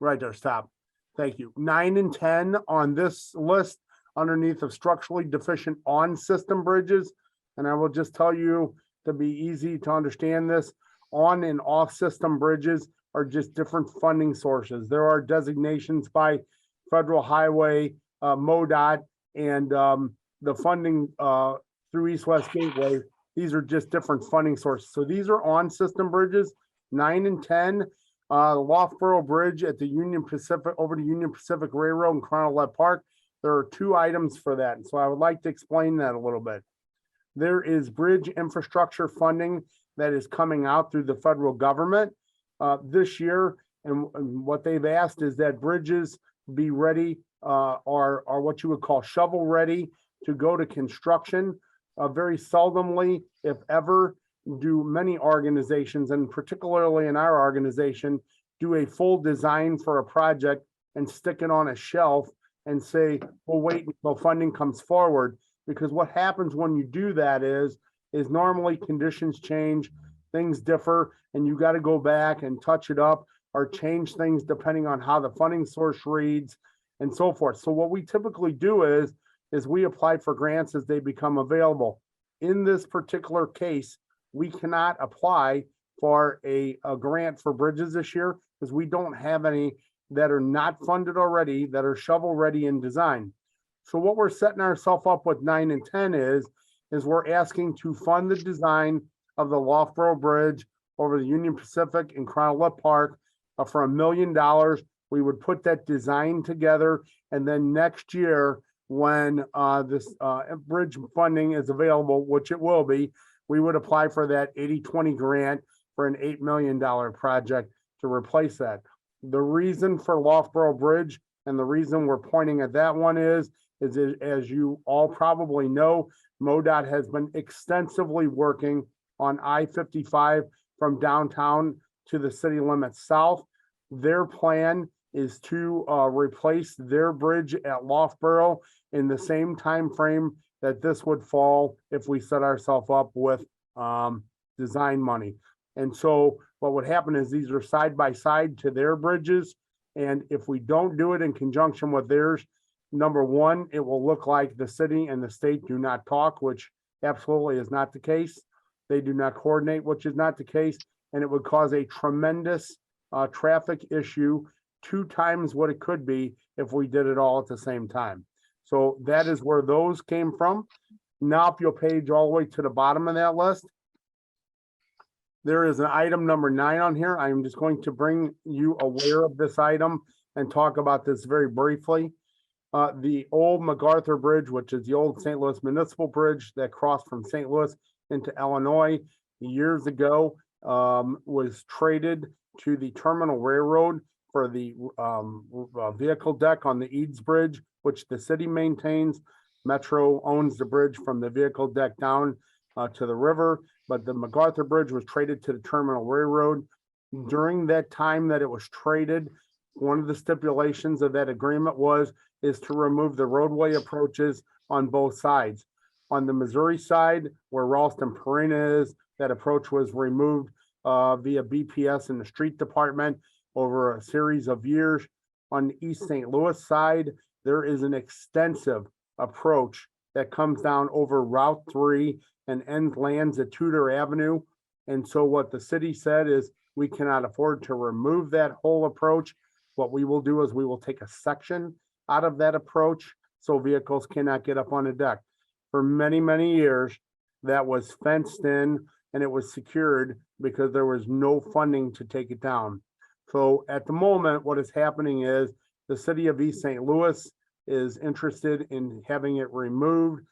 Right there, stop. Thank you. 9 and 10 on this list underneath of structurally deficient on-system bridges. And I will just tell you to be easy to understand this, on and off system bridges are just different funding sources. There are designations by Federal Highway, MoDOT, and the funding through East West Gateway. These are just different funding sources. So these are on system bridges, 9 and 10. The Loughborough Bridge at the Union Pacific, over to Union Pacific Railroad in Cronolette Park. There are 2 items for that. And so I would like to explain that a little bit. There is bridge infrastructure funding that is coming out through the federal government this year. And what they've asked is that bridges be ready, are what you would call shovel ready to go to construction. Very seldomly, if ever, do many organizations, and particularly in our organization, do a full design for a project and stick it on a shelf and say, we'll wait until funding comes forward. Because what happens when you do that is normally conditions change, things differ, and you got to go back and touch it up or change things depending on how the funding source reads and so forth. So what we typically do is we apply for grants as they become available. In this particular case, we cannot apply for a grant for bridges this year because we don't have any that are not funded already, that are shovel ready in design. So what we're setting ourselves up with 9 and 10 is we're asking to fund the design of the Loughborough Bridge over the Union Pacific in Cronolette Park for $1 million. We would put that design together, and then next year, when this bridge funding is available, which it will be, we would apply for that 80-20 grant for an $8 million project to replace that. The reason for Loughborough Bridge and the reason we're pointing at that one is as you all probably know, MoDOT has been extensively working on I-55 from downtown to the city limits south. Their plan is to replace their bridge at Loughborough in the same time frame that this would fall if we set ourselves up with design money. And so what would happen is these are side by side to their bridges. And if we don't do it in conjunction with theirs, number one, it will look like the city and the state do not talk, which absolutely is not the case. They do not coordinate, which is not the case. And it would cause a tremendous traffic issue, 2 times what it could be if we did it all at the same time. So that is where those came from. Now, if you'll page all the way to the bottom of that list, there is an item number 9 on here. I'm just going to bring you aware of this item and talk about this very briefly. The old MacArthur Bridge, which is the old St. Louis Municipal Bridge that crossed from St. Louis into Illinois years ago, was traded to the Terminal Railroad for the vehicle deck on the Eads Bridge, which the city maintains. Metro owns the bridge from the vehicle deck down to the river, but the MacArthur Bridge was traded to the Terminal Railroad. During that time that it was traded, one of the stipulations of that agreement is to remove the roadway approaches on both sides. On the Missouri side, where Ralston Purina is, that approach was removed via BPS and the street department over a series of years. On the East St. Louis side, there is an extensive approach that comes down over Route 3 and lands at Tudor Avenue. And so what the city said is we cannot afford to remove that whole approach. What we will do is we will take a section out of that approach so vehicles cannot get up on the deck. For many, many years, that was fenced in and it was secured because there was no funding to take it down. So at the moment, what is happening is the city of East St. Louis is interested in having it removed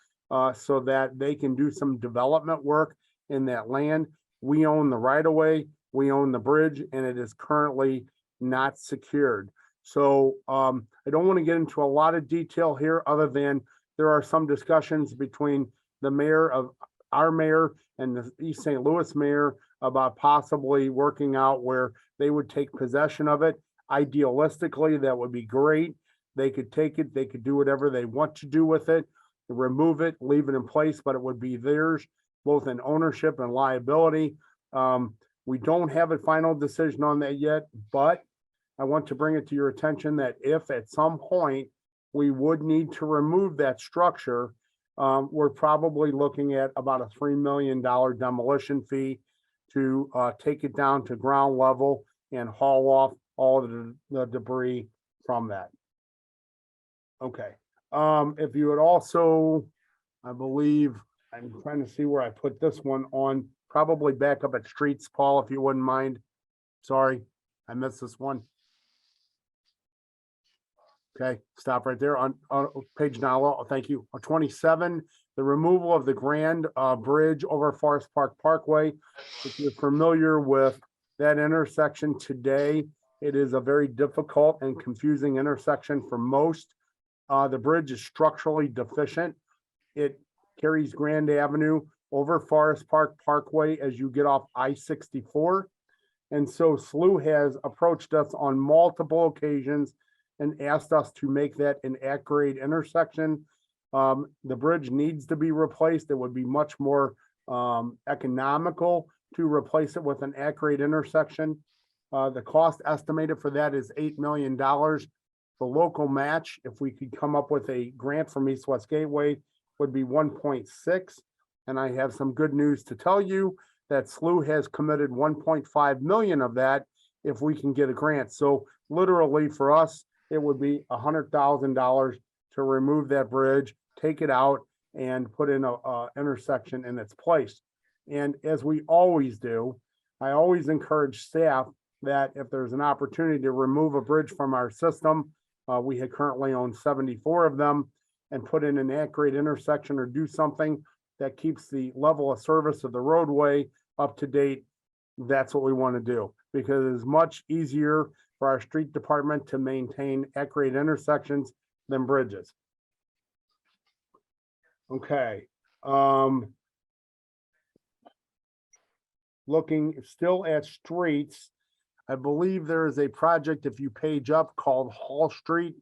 so that they can do some development work in that land. We own the right of way, we own the bridge, and it is currently not secured. So I don't want to get into a lot of detail here other than there are some discussions between the mayor of our mayor and the East St. Louis mayor about possibly working out where they would take possession of it. Idealistically, that would be great. They could take it, they could do whatever they want to do with it, remove it, leave it in place, but it would be theirs, both in ownership and liability. We don't have a final decision on that yet, but I want to bring it to your attention that if at some point we would need to remove that structure, we're probably looking at about a $3 million demolition fee to take it down to ground level and haul off all of the debris from that. Okay, if you would also, I believe, I'm trying to see where I put this one on, probably back up at streets, Paul, if you wouldn't mind. Sorry, I missed this one. Okay, stop right there on page now. Thank you. 27, the removal of the Grand Bridge over Forest Park Parkway. If you're familiar with that intersection today, it is a very difficult and confusing intersection for most. The bridge is structurally deficient. It carries Grand Avenue over Forest Park Parkway as you get off I-64. And so SLU has approached us on multiple occasions and asked us to make that an at-grade intersection. The bridge needs to be replaced. It would be much more economical to replace it with an at-grade intersection. The cost estimated for that is $8 million. The local match, if we could come up with a grant from East West Gateway, would be 1.6. And I have some good news to tell you that SLU has committed 1.5 million of that if we can get a grant. So literally for us, it would be $100,000 to remove that bridge, take it out, and put in a intersection in its place. And as we always do, I always encourage staff that if there's an opportunity to remove a bridge from our system, we had currently owned 74 of them, and put in an at-grade intersection or do something that keeps the level of service of the roadway up to date, that's what we want to do, because it's much easier for our street department to maintain at-grade intersections than bridges. Okay. Looking still at streets, I believe there is a project, if you page up, called Hall Street.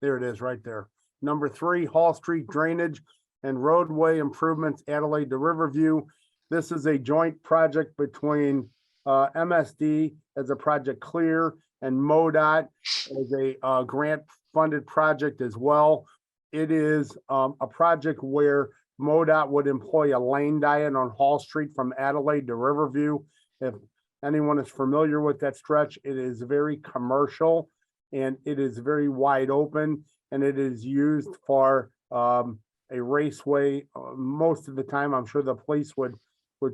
There it is right there. Number 3, Hall Street drainage and roadway improvements, Adelaide to Riverview. This is a joint project between MSD as a project clear and MoDOT as a grant funded project as well. It is a project where MoDOT would employ a lane diet on Hall Street from Adelaide to Riverview. If anyone is familiar with that stretch, it is very commercial and it is very wide open, and it is used for a raceway most of the time. I'm sure the police would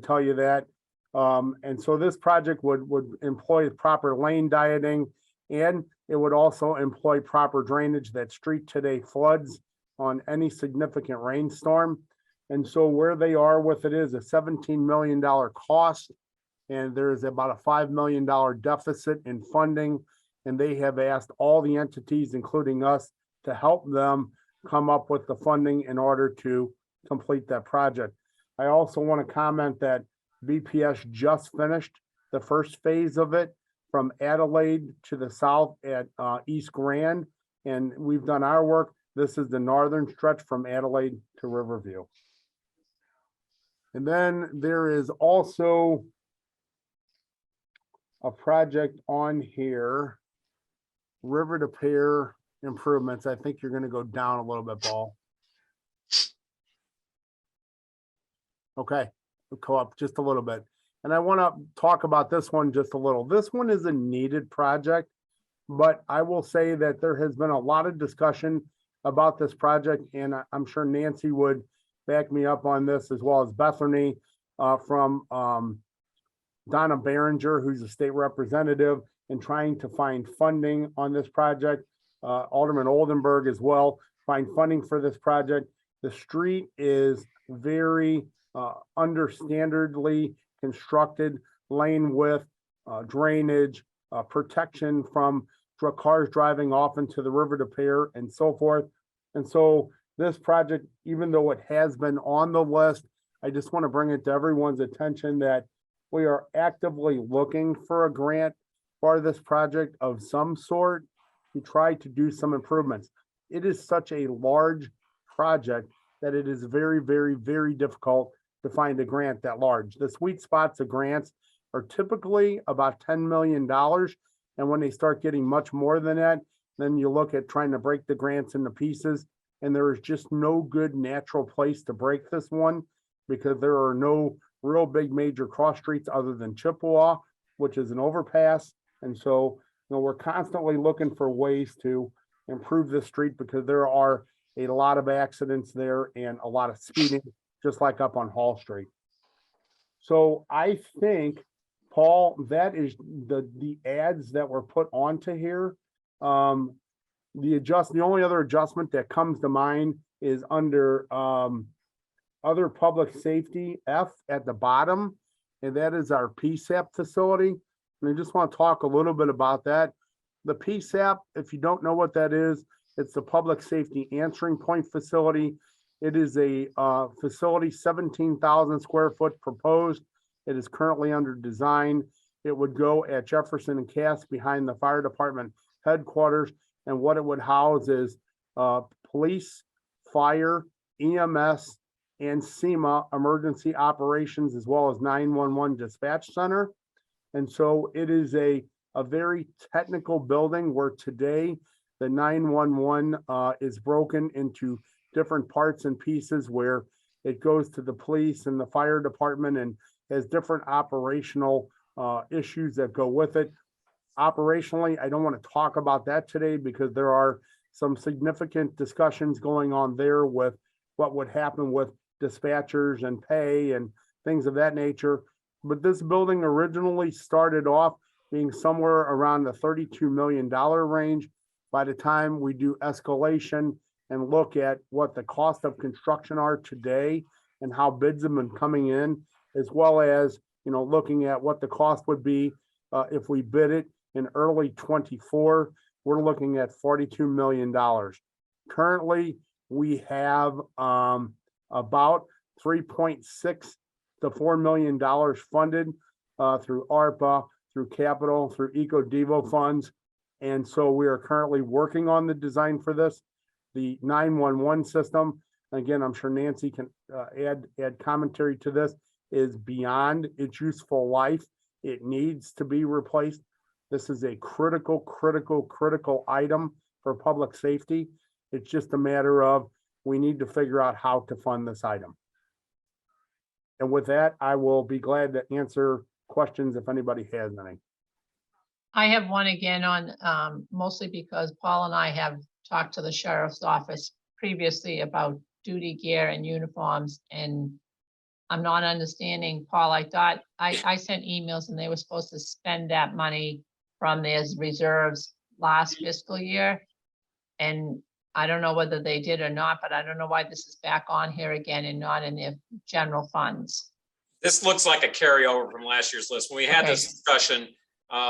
tell you that. And so this project would employ proper lane dieting, and it would also employ proper drainage. That street today floods on any significant rainstorm. And so where they are with it is a $17 million cost, and there's about a $5 million deficit in funding. And they have asked all the entities, including us, to help them come up with the funding in order to complete that project. I also want to comment that BPS just finished the first phase of it from Adelaide to the south at East Grand, and we've done our work. This is the northern stretch from Adelaide to Riverview. And then there is also a project on here, River to Pier improvements. I think you're going to go down a little bit, Paul. Okay, we'll go up just a little bit. And I want to talk about this one just a little. This one is a needed project, but I will say that there has been a lot of discussion about this project, and I'm sure Nancy would back me up on this, as well as Bethany from Donna Behringer, who's a state representative, and trying to find funding on this project. Alderman Oldenburg as well, find funding for this project. The street is very understandardly constructed, lane width, drainage, protection from cars driving off into the River to Pier and so forth. And so this project, even though it has been on the list, I just want to bring it to everyone's attention that we are actively looking for a grant for this project of some sort to try to do some improvements. It is such a large project that it is very, very, very difficult to find a grant that large. The sweet spots of grants are typically about $10 million. And when they start getting much more than that, then you look at trying to break the grants into pieces. And there is just no good natural place to break this one because there are no real big major cross streets other than Chippewa, which is an overpass. And so, we're constantly looking for ways to improve this street because there are a lot of accidents there and a lot of speeding, just like up on Hall Street. So I think, Paul, that is the ads that were put onto here. The only other adjustment that comes to mind is under other public safety F at the bottom, and that is our PSAP facility. And I just want to talk a little bit about that. The PSAP, if you don't know what that is, it's the Public Safety Answering Point Facility. It is a facility, 17,000 square foot proposed. It is currently under design. It would go at Jefferson and Cass behind the fire department headquarters. And what it would house is police, fire, EMS, and SEMA emergency operations, as well as 911 dispatch center. And so it is a very technical building where today the 911 is broken into different parts and pieces where it goes to the police and the fire department and has different operational issues that go with it. Operationally, I don't want to talk about that today because there are some significant discussions going on there with what would happen with dispatchers and pay and things of that nature. But this building originally started off being somewhere around the $32 million range. By the time we do escalation and look at what the cost of construction are today and how bids have been coming in, as well as, looking at what the cost would be if we bid it in early 24, we're looking at $42 million. Currently, we have about $3.6 to $4 million funded through ARPA, through capital, through EcoDevo funds. And so we are currently working on the design for this. The 911 system, again, I'm sure Nancy can add commentary to this, is beyond its useful life. It needs to be replaced. This is a critical item for public safety. It's just a matter of we need to figure out how to fund this item. And with that, I will be glad to answer questions if anybody has any. I have one again on, mostly because Paul and I have talked to the sheriff's office previously about duty gear and uniforms, and I'm not understanding, Paul. I thought I sent emails and they were supposed to spend that money from their reserves last fiscal year. And I don't know whether they did or not, but I don't know why this is back on here again and not in their general funds. This looks like a carryover from last year's list. When we had this discussion,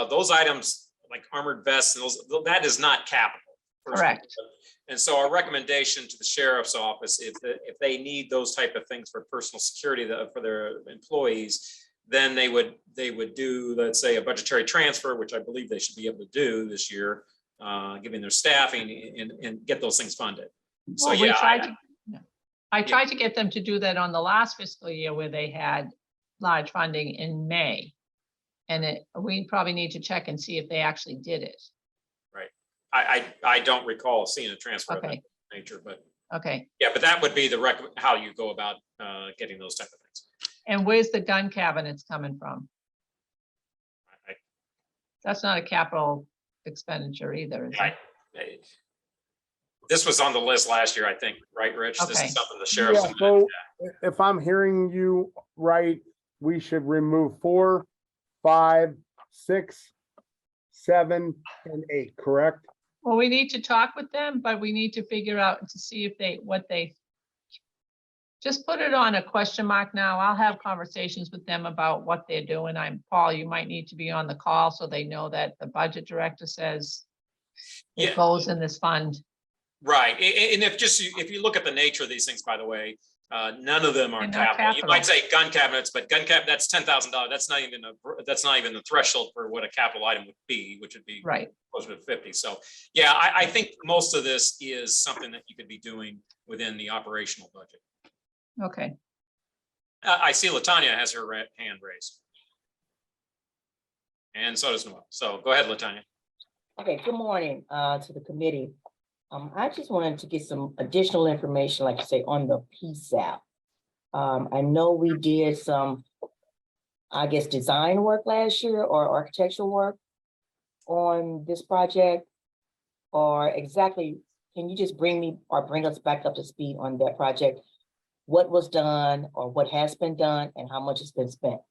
those items like armored vests and that is not capital. Correct. And so our recommendation to the sheriff's office, if they need those type of things for personal security for their employees, then they would do, let's say, a budgetary transfer, which I believe they should be able to do this year, giving their staffing and get those things funded. So Well, yeah, I tried to get them to do that on the last fiscal year where they had large funding in May. And we probably need to check and see if they actually did it. I don't recall seeing a transfer of that Okay. nature, but Okay. yeah, but that would be how you go about getting those type of things. And where's the gun cabinets coming from? I- That's not a capital expenditure either, is it? This was on the list last year, I think, right, Rich? This Okay. is something the sheriff's. Yeah, so if I'm hearing you right, we should remove 4, 5, 6, 7, and 8, correct? Well, we need to talk with them, but we need to figure out to see if just put it on a question mark now. I'll have conversations with them about what they're doing. Paul, you might need to be on the call so they know that the budget director says Yeah. it goes in this fund. Right, and if you look at the nature of these things, by the way, none of them are They're not capital. You capital. might say gun cabinets, but that's $10,000. That's not even the threshold for what a capital item would be, which would be Right. closer to 50. So yeah, I think most of this is something that you could be doing within the operational budget. Okay. I see Latanya has her hand raised. And so does Noel. So go ahead, Latanya. Okay, good morning to the committee. I just wanted to get some additional information, like you say, on the PSAP. I know we did some, I guess, design work last year or architectural work on this project. Or exactly, can you just bring us back up to speed on that project? What was done or what has been done and how much has been spent?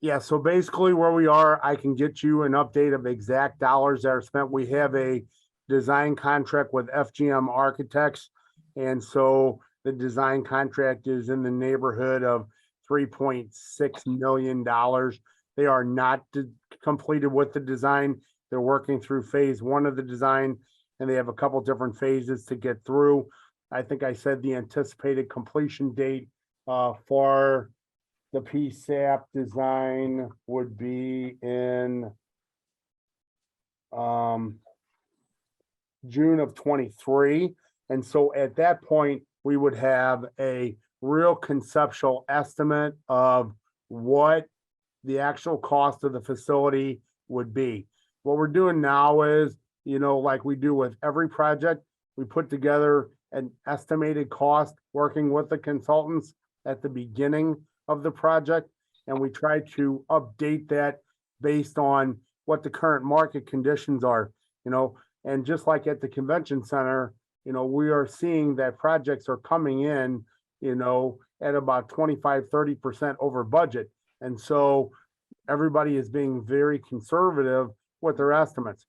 Yeah, so basically where we are, I can get you an update of exact dollars that are spent. We have a design contract with FGM Architects. And so the design contract is in the neighborhood of $3.6 million. They are not completed with the design. They're working through phase one of the design, and they have a couple different phases to get through. I think I said the anticipated completion date for the PSAP design would be in June of 23. And so at that point, we would have a real conceptual estimate of what the actual cost of the facility would be. What we're doing now is, like we do with every project, we put together an estimated cost working with the consultants at the beginning of the project, and we try to update that based on what the current market conditions are, and just like at the convention center, we are seeing that projects are coming in, at about 25-30% over budget. And so everybody is being very conservative with their estimates.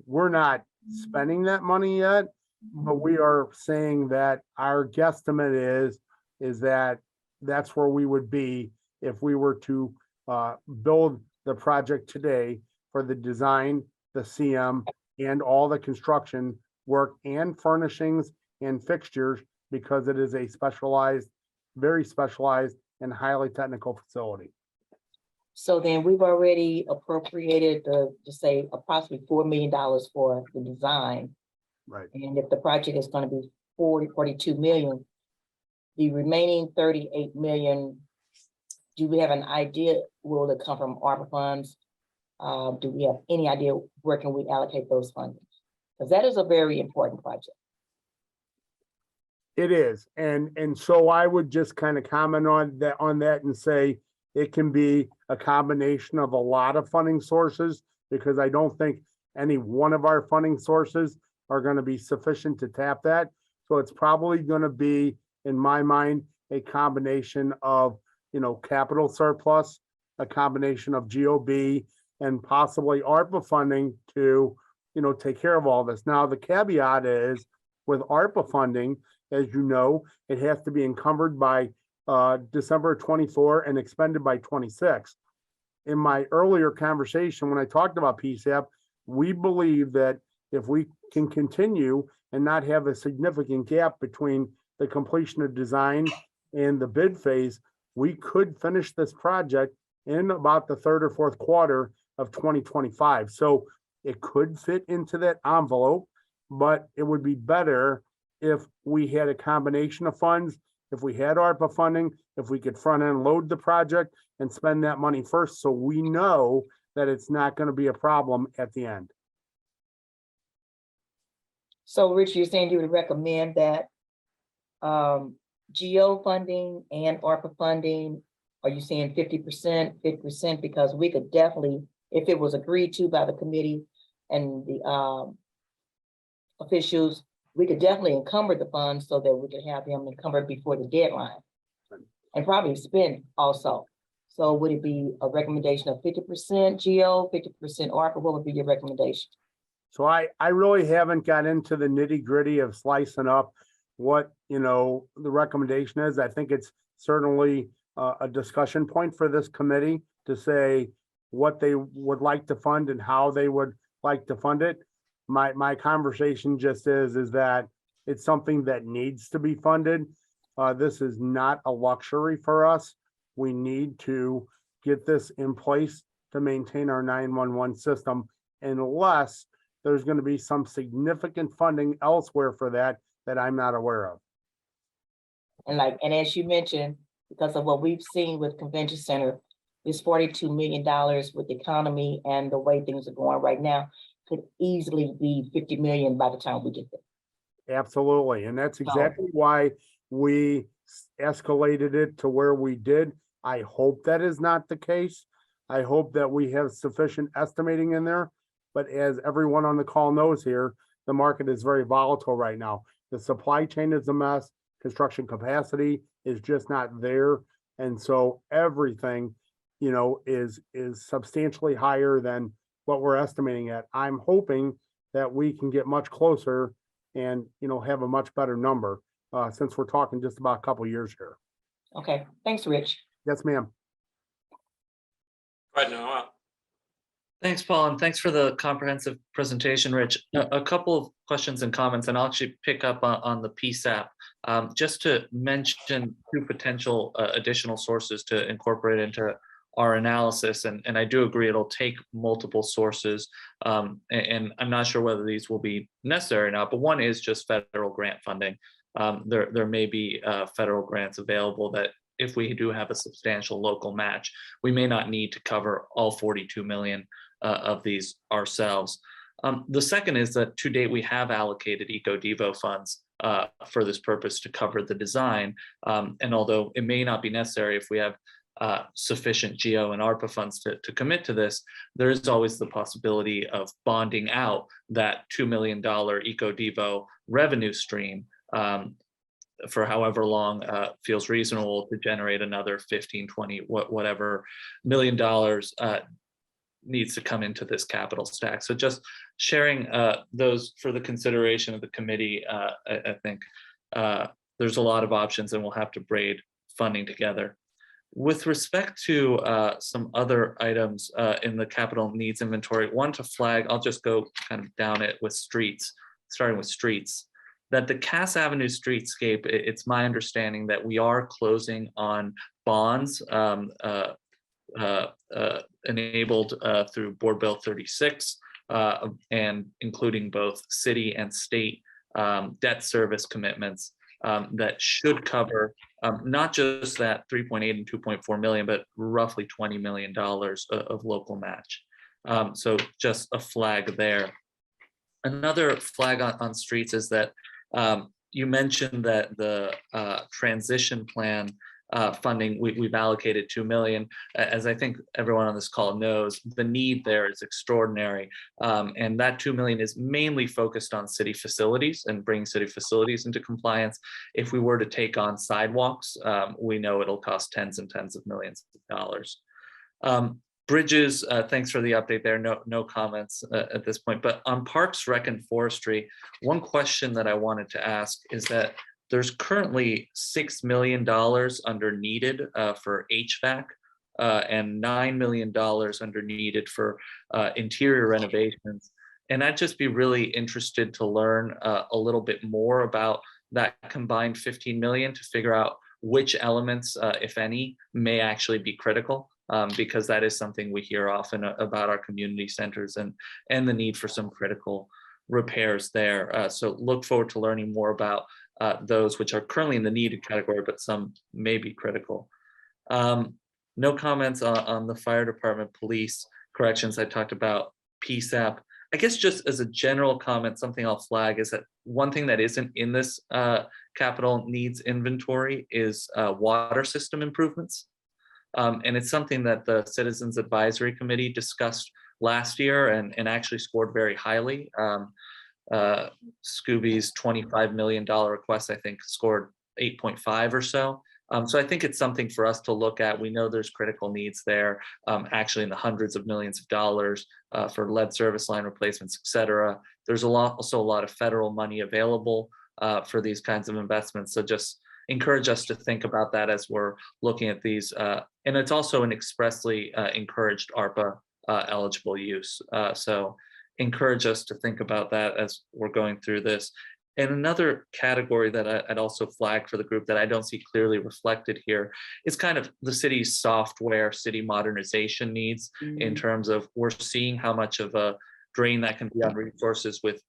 We're not spending that money yet, but we are saying that our guesstimate is that that's where we would be if we were to build the project today for the design, the CM, and all the construction work and furnishings and fixtures, because it is a specialized, very specialized and highly technical facility. So then we've already appropriated to say approximately $4 million for the design. Right. And if the project is going to be 42 million, the remaining 38 million, do we have an idea, will it come from ARPA funds? Do we have any idea where can we allocate those fundings? Because that is a very important project. It is. And so I would just kind of comment on that and say it can be a combination of a lot of funding sources, because I don't think any one of our funding sources are going to be sufficient to tap that. So it's probably going to be, in my mind, a combination of, capital surplus, a combination of GOB, and possibly ARPA funding to, take care of all this. Now, the caveat is with ARPA funding, as you know, it has to be encumbered by December 24 and expended by 26. In my earlier conversation, when I talked about PSAP, we believe that if we can continue and not have a significant gap between the completion of design and the bid phase, we could finish this project in about the third or fourth quarter of 2025. So it could fit into that envelope, but it would be better if we had a combination of funds, if we had ARPA funding, if we could front end load the project and spend that money first, so we know that it's not going to be a problem at the end. So Rich, you're saying you would recommend that GO funding and ARPA funding, are you saying 50%, 50%? Because we could definitely, if it was agreed to by the committee and the officials, we could definitely encumber the funds so that we could have them encumbered before the deadline and probably spend also. So would it be a recommendation of 50% GO, 50% ARPA? What would be your recommendation? So I really haven't got into the nitty gritty of slicing up what, the recommendation is. I think it's certainly a discussion point for this committee to say what they would like to fund and how they would like to fund it. My conversation just is that it's something that needs to be funded. This is not a luxury for us. We need to get this in place to maintain our 911 system, unless there's going to be some significant funding elsewhere for that I'm not aware of. And as you mentioned, because of what we've seen with Convention Center, this $42 million with the economy and the way things are going right now could easily be 50 million by the time we get there. Absolutely. And that's exactly why we escalated it to where we did. I hope that is not the case. I hope that we have sufficient estimating in there. But as everyone on the call knows here, the market is very volatile right now. The supply chain is a mess. Construction capacity is just not there. And so everything, is substantially higher than what we're estimating at. I'm hoping that we can get much closer and, have a much better number, since we're talking just about a couple years here. Okay, thanks, Rich. Yes, ma'am. Go ahead, Noah. Thanks, Paul, and thanks for the comprehensive presentation, Rich. A couple of questions and comments, and I'll actually pick up on the PSAP. Just to mention two potential additional sources to incorporate into our analysis, and I do agree it'll take multiple sources, and I'm not sure whether these will be necessary or not, but one is just federal grant funding. There may be federal grants available that if we do have a substantial local match, we may not need to cover all 42 million of these ourselves. The second is that to date, we have allocated EcoDevo funds for this purpose to cover the design. And although it may not be necessary if we have sufficient GEO and ARPA funds to commit to this, there is always the possibility of bonding out that $2 million EcoDevo revenue stream for however long feels reasonable to generate another 15, 20, whatever $1 million needs to come into this capital stack. So just sharing those for the consideration of the committee, I think there's a lot of options and we'll have to braid funding together. With respect to some other items in the capital needs inventory, one to flag, I'll just go kind of down it with streets, starting with streets. That the Cass Avenue streetscape, it's my understanding that we are closing on bonds enabled through Board Bill 36 and including both city and state debt service commitments that should cover not just that 3.8 and 2.4 million, but roughly $20 million of local match. So just a flag there. Another flag on streets is that you mentioned that the transition plan funding, we've allocated 2 million. As I think everyone on this call knows, the need there is extraordinary. And that 2 million is mainly focused on city facilities and bringing city facilities into compliance. If we were to take on sidewalks, we know it'll cost tens and tens of millions of dollars. Bridges, thanks for the update there. No comments at this point. But on Parks, Rec, and Forestry, one question that I wanted to ask is that there's currently $6 million under needed for HVAC and $9 million under needed for interior renovations. And I'd just be really interested to learn a little bit more about that combined 15 million to figure out which elements, if any, may actually be critical. Because that is something we hear often about our community centers and the need for some critical repairs there. So look forward to learning more about those which are currently in the needed category, but some may be critical. No comments on the fire department, police, corrections. I talked about PSAP. I guess just as a general comment, something I'll flag is that one thing that isn't in this capital needs inventory is water system improvements. And it's something that the Citizens Advisory Committee discussed last year and actually scored very highly. Scooby's $25 million request, I think, scored 8.5 or so. So I think it's something for us to look at. We know there's critical needs there, actually in the hundreds of millions of dollars for lead service line replacements, et cetera. There's also a lot of federal money available for these kinds of investments. So just encourage us to think about that as we're looking at these. And it's also an expressly encouraged ARPA eligible use. So encourage us to think about that as we're going through this. And another category that I'd also flag for the group that I don't see clearly reflected here is kind of the city's software, city modernization needs in terms of we're seeing how much of a drain that can be on resources with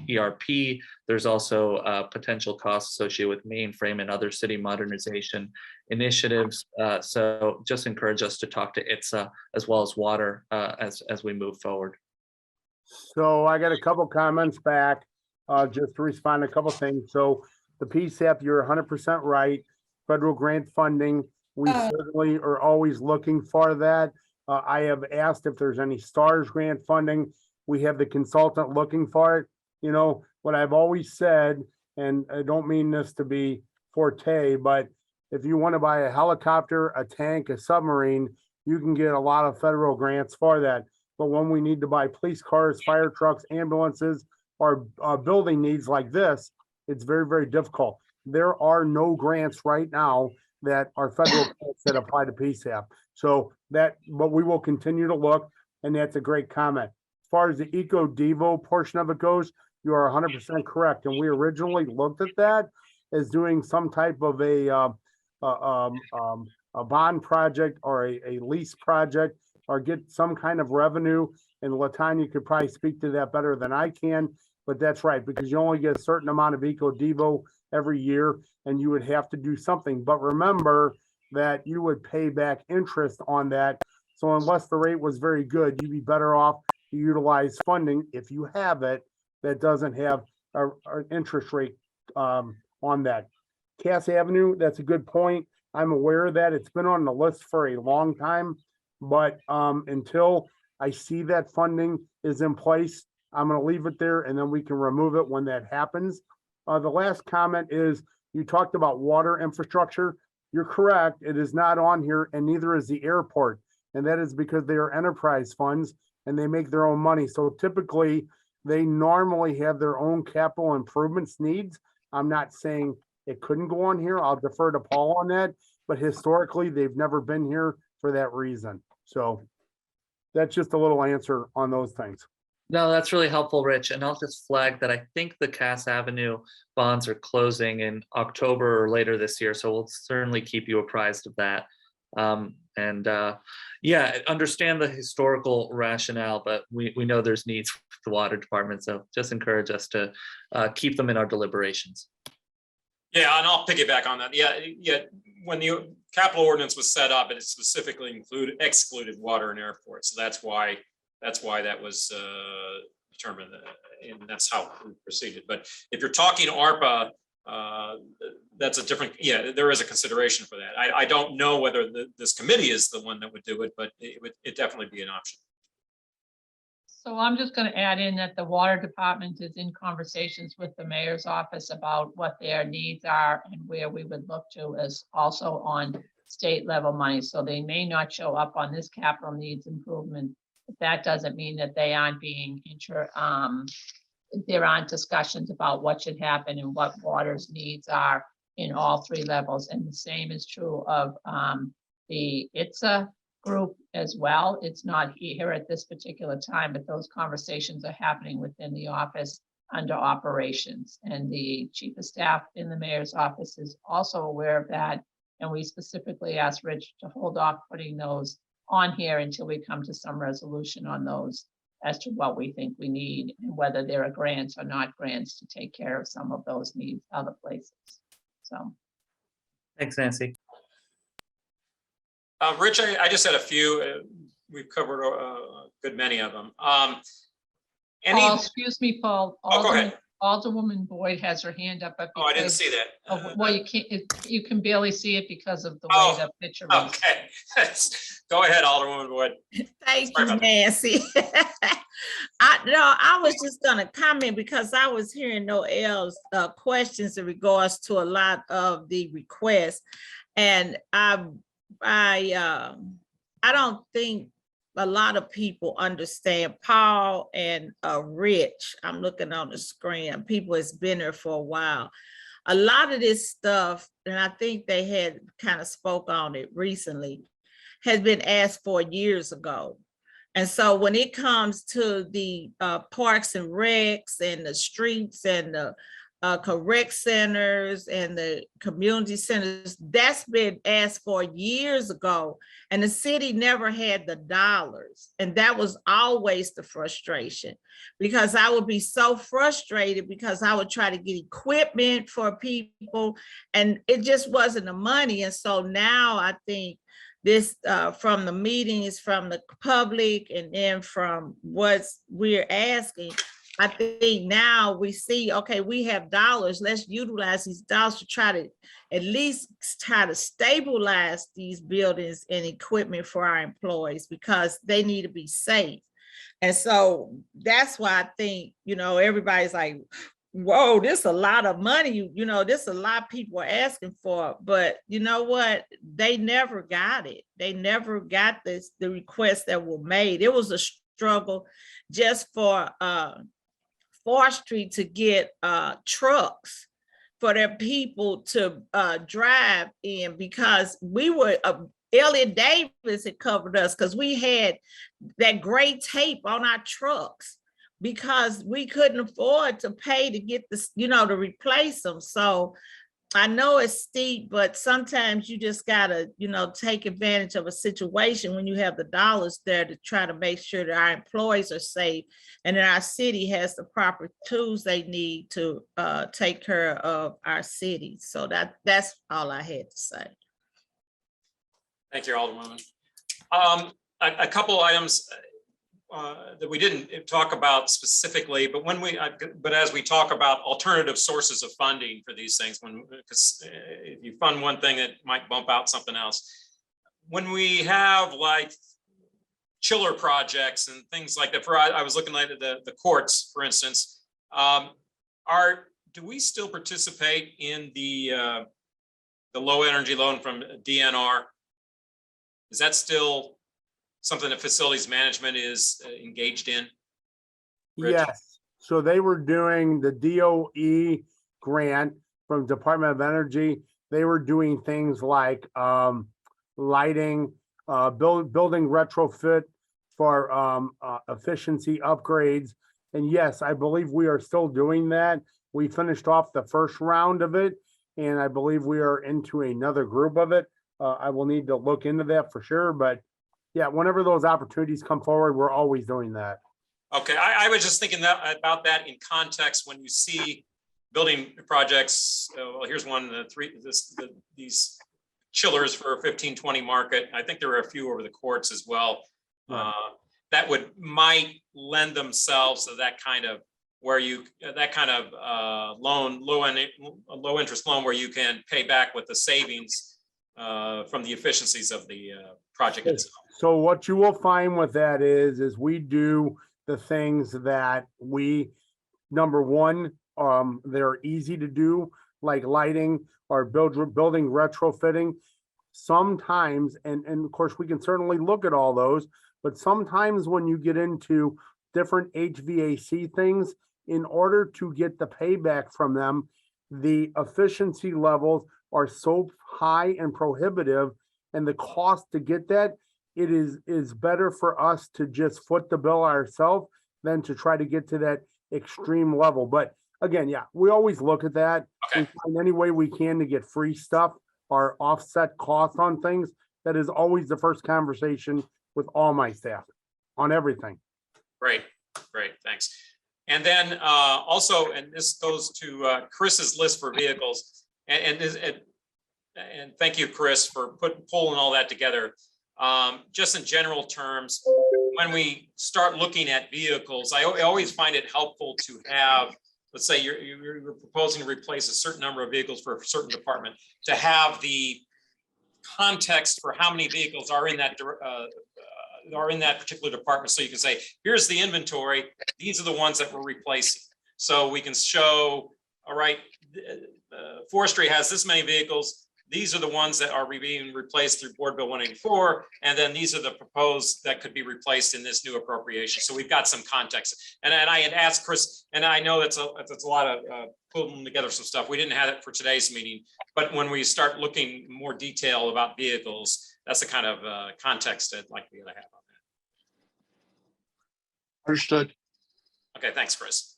ERP. There's also potential costs associated with mainframe and other city modernization initiatives. So just encourage us to talk to ITSA as well as water as we move forward. So I got a couple comments back, just to respond to a couple things. So the PSAP, you're 100% right. Federal grant funding, we certainly are always looking for that. I have asked if there's any STARS grant funding. We have the consultant looking for it. You know, what I've always said, and I don't mean this to be forte, but if you want to buy a helicopter, a tank, a submarine, you can get a lot of federal grants for that. But when we need to buy police cars, fire trucks, ambulances, or building needs like this, it's very, very difficult. There are no grants right now that are federal grants that apply to PSAP. So that, but we will continue to look, and that's a great comment. As far as the Eco Devo portion of it goes, you are 100% correct. And we originally looked at that as doing some type of a bond project or a lease project, or get some kind of revenue. And LaTanya could probably speak to that better than I can, but that's right, because you only get a certain amount of Eco Devo every year, and you would have to do something. But remember that you would pay back interest on that. So unless the rate was very good, you'd be better off to utilize funding, if you have it, that doesn't have an interest rate on that. Cass Avenue, that's a good point. I'm aware of that. It's been on the list for a long time, but until I see that funding is in place, I'm going to leave it there, and then we can remove it when that happens. The last comment is, you talked about water infrastructure. You're correct. It is not on here, and neither is the airport. And that is because they are enterprise funds and they make their own money. So typically, they normally have their own capital improvements needs. I'm not saying it couldn't go on here. I'll defer to Paul on that. But historically, they've never been here for that reason. So that's just a little answer on those things. No, that's really helpful, Rich. And I'll just flag that I think the Cass Avenue bonds are closing in October or later this year. So we'll certainly keep you apprised of that. Yeah, understand the historical rationale, but we know there's needs for the water department. So just encourage us to keep them in our deliberations. Yeah, and I'll piggyback on that. Yeah. When the capital ordinance was set up, it specifically excluded water and airports. So that's why that was determined, and that's how we proceeded. But if you're talking ARPA, that's a different, there is a consideration for that. I don't know whether this committee is the one that would do it, but it definitely be an option. So I'm just going to add in that the water department is in conversations with the mayor's office about what their needs are and where we would look to as also on state level money. So they may not show up on this capital needs improvement. But that doesn't mean that they aren't being there aren't discussions about what should happen and what water's needs are in all three levels. And the same is true of the ITSA group as well. It's not here at this particular time, but those conversations are happening within the office under operations. And the chief of staff in the mayor's office is also aware of that. And we specifically asked Rich to hold off putting those on here until we come to some resolution on those as to what we think we need and whether there are grants or not grants to take care of some of those needs other places. So. Thanks, Nancy. Rich, I just had a few. We've covered a good many of them. Excuse me, Paul. Go ahead. Alderwoman Boyd has her hand up. Oh, I didn't see that. Well, you can barely see it because of the way the picture is. Okay. Go ahead, Alderwoman Boyd. Thank you, Nancy. I was just gonna comment because I was hearing Noel's questions in regards to a lot of the requests. And I don't think a lot of people understand. Paul and Rich, I'm looking on the screen, people has been there for a while. A lot of this stuff, and I think they had kind of spoke on it recently, has been asked for years ago. And so when it comes to the parks and recs and the streets and the correct centers and the community centers, that's been asked for years ago. And the city never had the dollars. And that was always the frustration, because I would be so frustrated because I would try to get equipment for people and it just wasn't the money. And so now I think this, from the meetings, from the public, and then from what we're asking, I think now we see, okay, we have dollars, let's utilize these dollars to try to at least try to stabilize these buildings and equipment for our employees, because they need to be safe. And so that's why I think, everybody's like, whoa, this is a lot of money, this is a lot people are asking for, but you know what? They never got it. They never got the requests that were made. It was a struggle just for forestry to get trucks for their people to drive in, because we were Elliot Davis had covered us because we had that gray tape on our trucks because we couldn't afford to pay to get this, to replace them. So I know it's steep, but sometimes you just gotta, take advantage of a situation when you have the dollars there to try to make sure that our employees are safe and that our city has the proper tools they need to take care of our city. So that's all I had to say. Thank you, Alderwoman. A couple items that we didn't talk about specifically, but but as we talk about alternative sources of funding for these things, because if you fund one thing, it might bump out something else. When we have like chiller projects and things like that, I was looking at the courts, for instance, do we still participate in the low energy loan from DNR? Is that still something that facilities management is engaged in? Rich? Yes, so they were doing the DOE grant from Department of Energy. They were doing things like lighting, building retrofit for efficiency upgrades. And yes, I believe we are still doing that. We finished off the first round of it, and I believe we are into another group of it. I will need to look into that for sure, but yeah, whenever those opportunities come forward, we're always doing that. Okay, I was just thinking about that in context when you see building projects. Well, here's one, these chillers for 1520 Market. I think there are a few over the courts as well. Right. That might lend themselves to that kind of loan, low interest loan where you can pay back with the savings from the efficiencies of the project itself. So what you will find with that is we do the things that number one, they're easy to do, like lighting or building retrofitting. Sometimes, and of course we can certainly look at all those, but sometimes when you get into different HVAC things, in order to get the payback from them, the efficiency levels are so high and prohibitive, and the cost to get that, it is better for us to just foot the bill ourselves than to try to get to that extreme level. But again, yeah, we always look at that. Okay. We find any way we can to get free stuff or offset costs on things. That is always the first conversation with all my staff on everything. Great, thanks. And then also, and this goes to Chris's list for vehicles, and thank you, Chris, for pulling all that together. Just in general terms, when we start looking at vehicles, I always find it helpful to have, let's say you're proposing to replace a certain number of vehicles for a certain department, to have the context for how many vehicles are in that particular department. So you can say, here's the inventory. These are the ones that we're replacing. So we can show, all right, forestry has this many vehicles. These are the ones that are being replaced through Board Bill 184. And then these are the proposed that could be replaced in this new appropriation. So we've got some context. And I had asked Chris, and I know that's a lot of pulling together some stuff. We didn't have it for today's meeting, but when we start looking more detail about vehicles, that's the kind of context I'd like to have on that. Understood. Okay, thanks, Chris.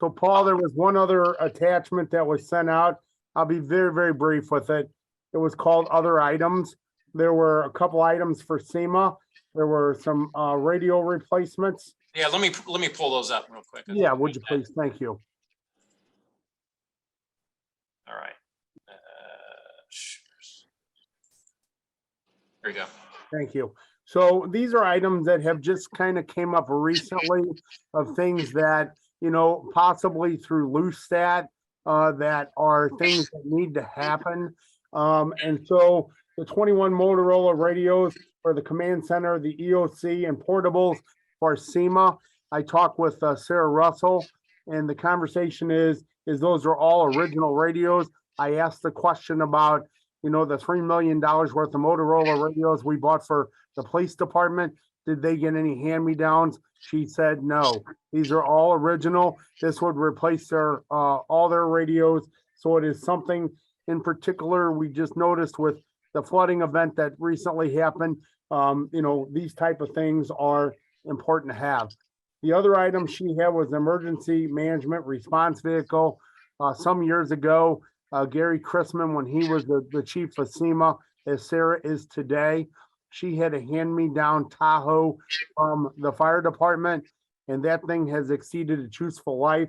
So Paul, there was one other attachment that was sent out. I'll be very, very brief with it. It was called other items. There were a couple items for SEMA. There were some radio replacements. Yeah, let me pull those up real quick. Yeah, would you please? Thank you. All right. There you go. Thank you. So these are items that have just kind of came up recently of things that, possibly through LoosStat, that are things that need to happen. And so the 21 Motorola radios for the command center, the EOC and portables for SEMA. I talked with Sarah Russell, and the conversation is those are all original radios. I asked the question about, the $3 million worth of Motorola radios we bought for the police department. Did they get any hand-me-downs? She said, no, these are all original. This would replace their, all their radios. So it is something in particular we just noticed with the flooding event that recently happened. These type of things are important to have. The other item she had was emergency management response vehicle. Some years ago, Gary Chrisman, when he was the chief of SEMA, as Sarah is today, she had a hand-me-down Tahoe from the fire department, and that thing has exceeded its useful life.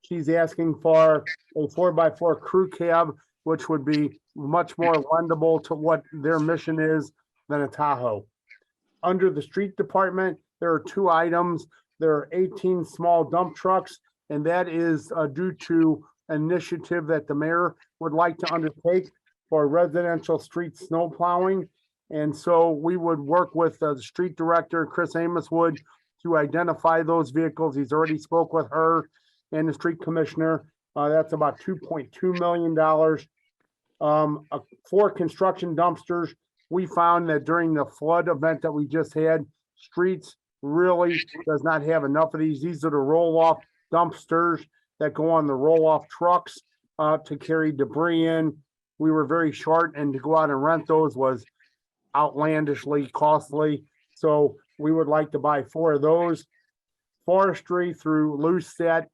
She's asking for a 4x4 crew cab, which would be much more lendable to what their mission is than a Tahoe. Under the street department, there are two items. There are 18 small dump trucks, and that is due to initiative that the mayor would like to undertake for residential street snow plowing. And so we would work with the street director, Chris Amos Wood, to identify those vehicles. He's already spoke with her and the street commissioner. That's about $2.2 million. 4 construction dumpsters. We found that during the flood event that we just had, streets really does not have enough of these. These are the roll-off dumpsters that go on the roll-off trucks to carry debris in. We were very short, and to go out and rent those was outlandishly costly. So we would like to buy 4 of those. Forestry through LoosStat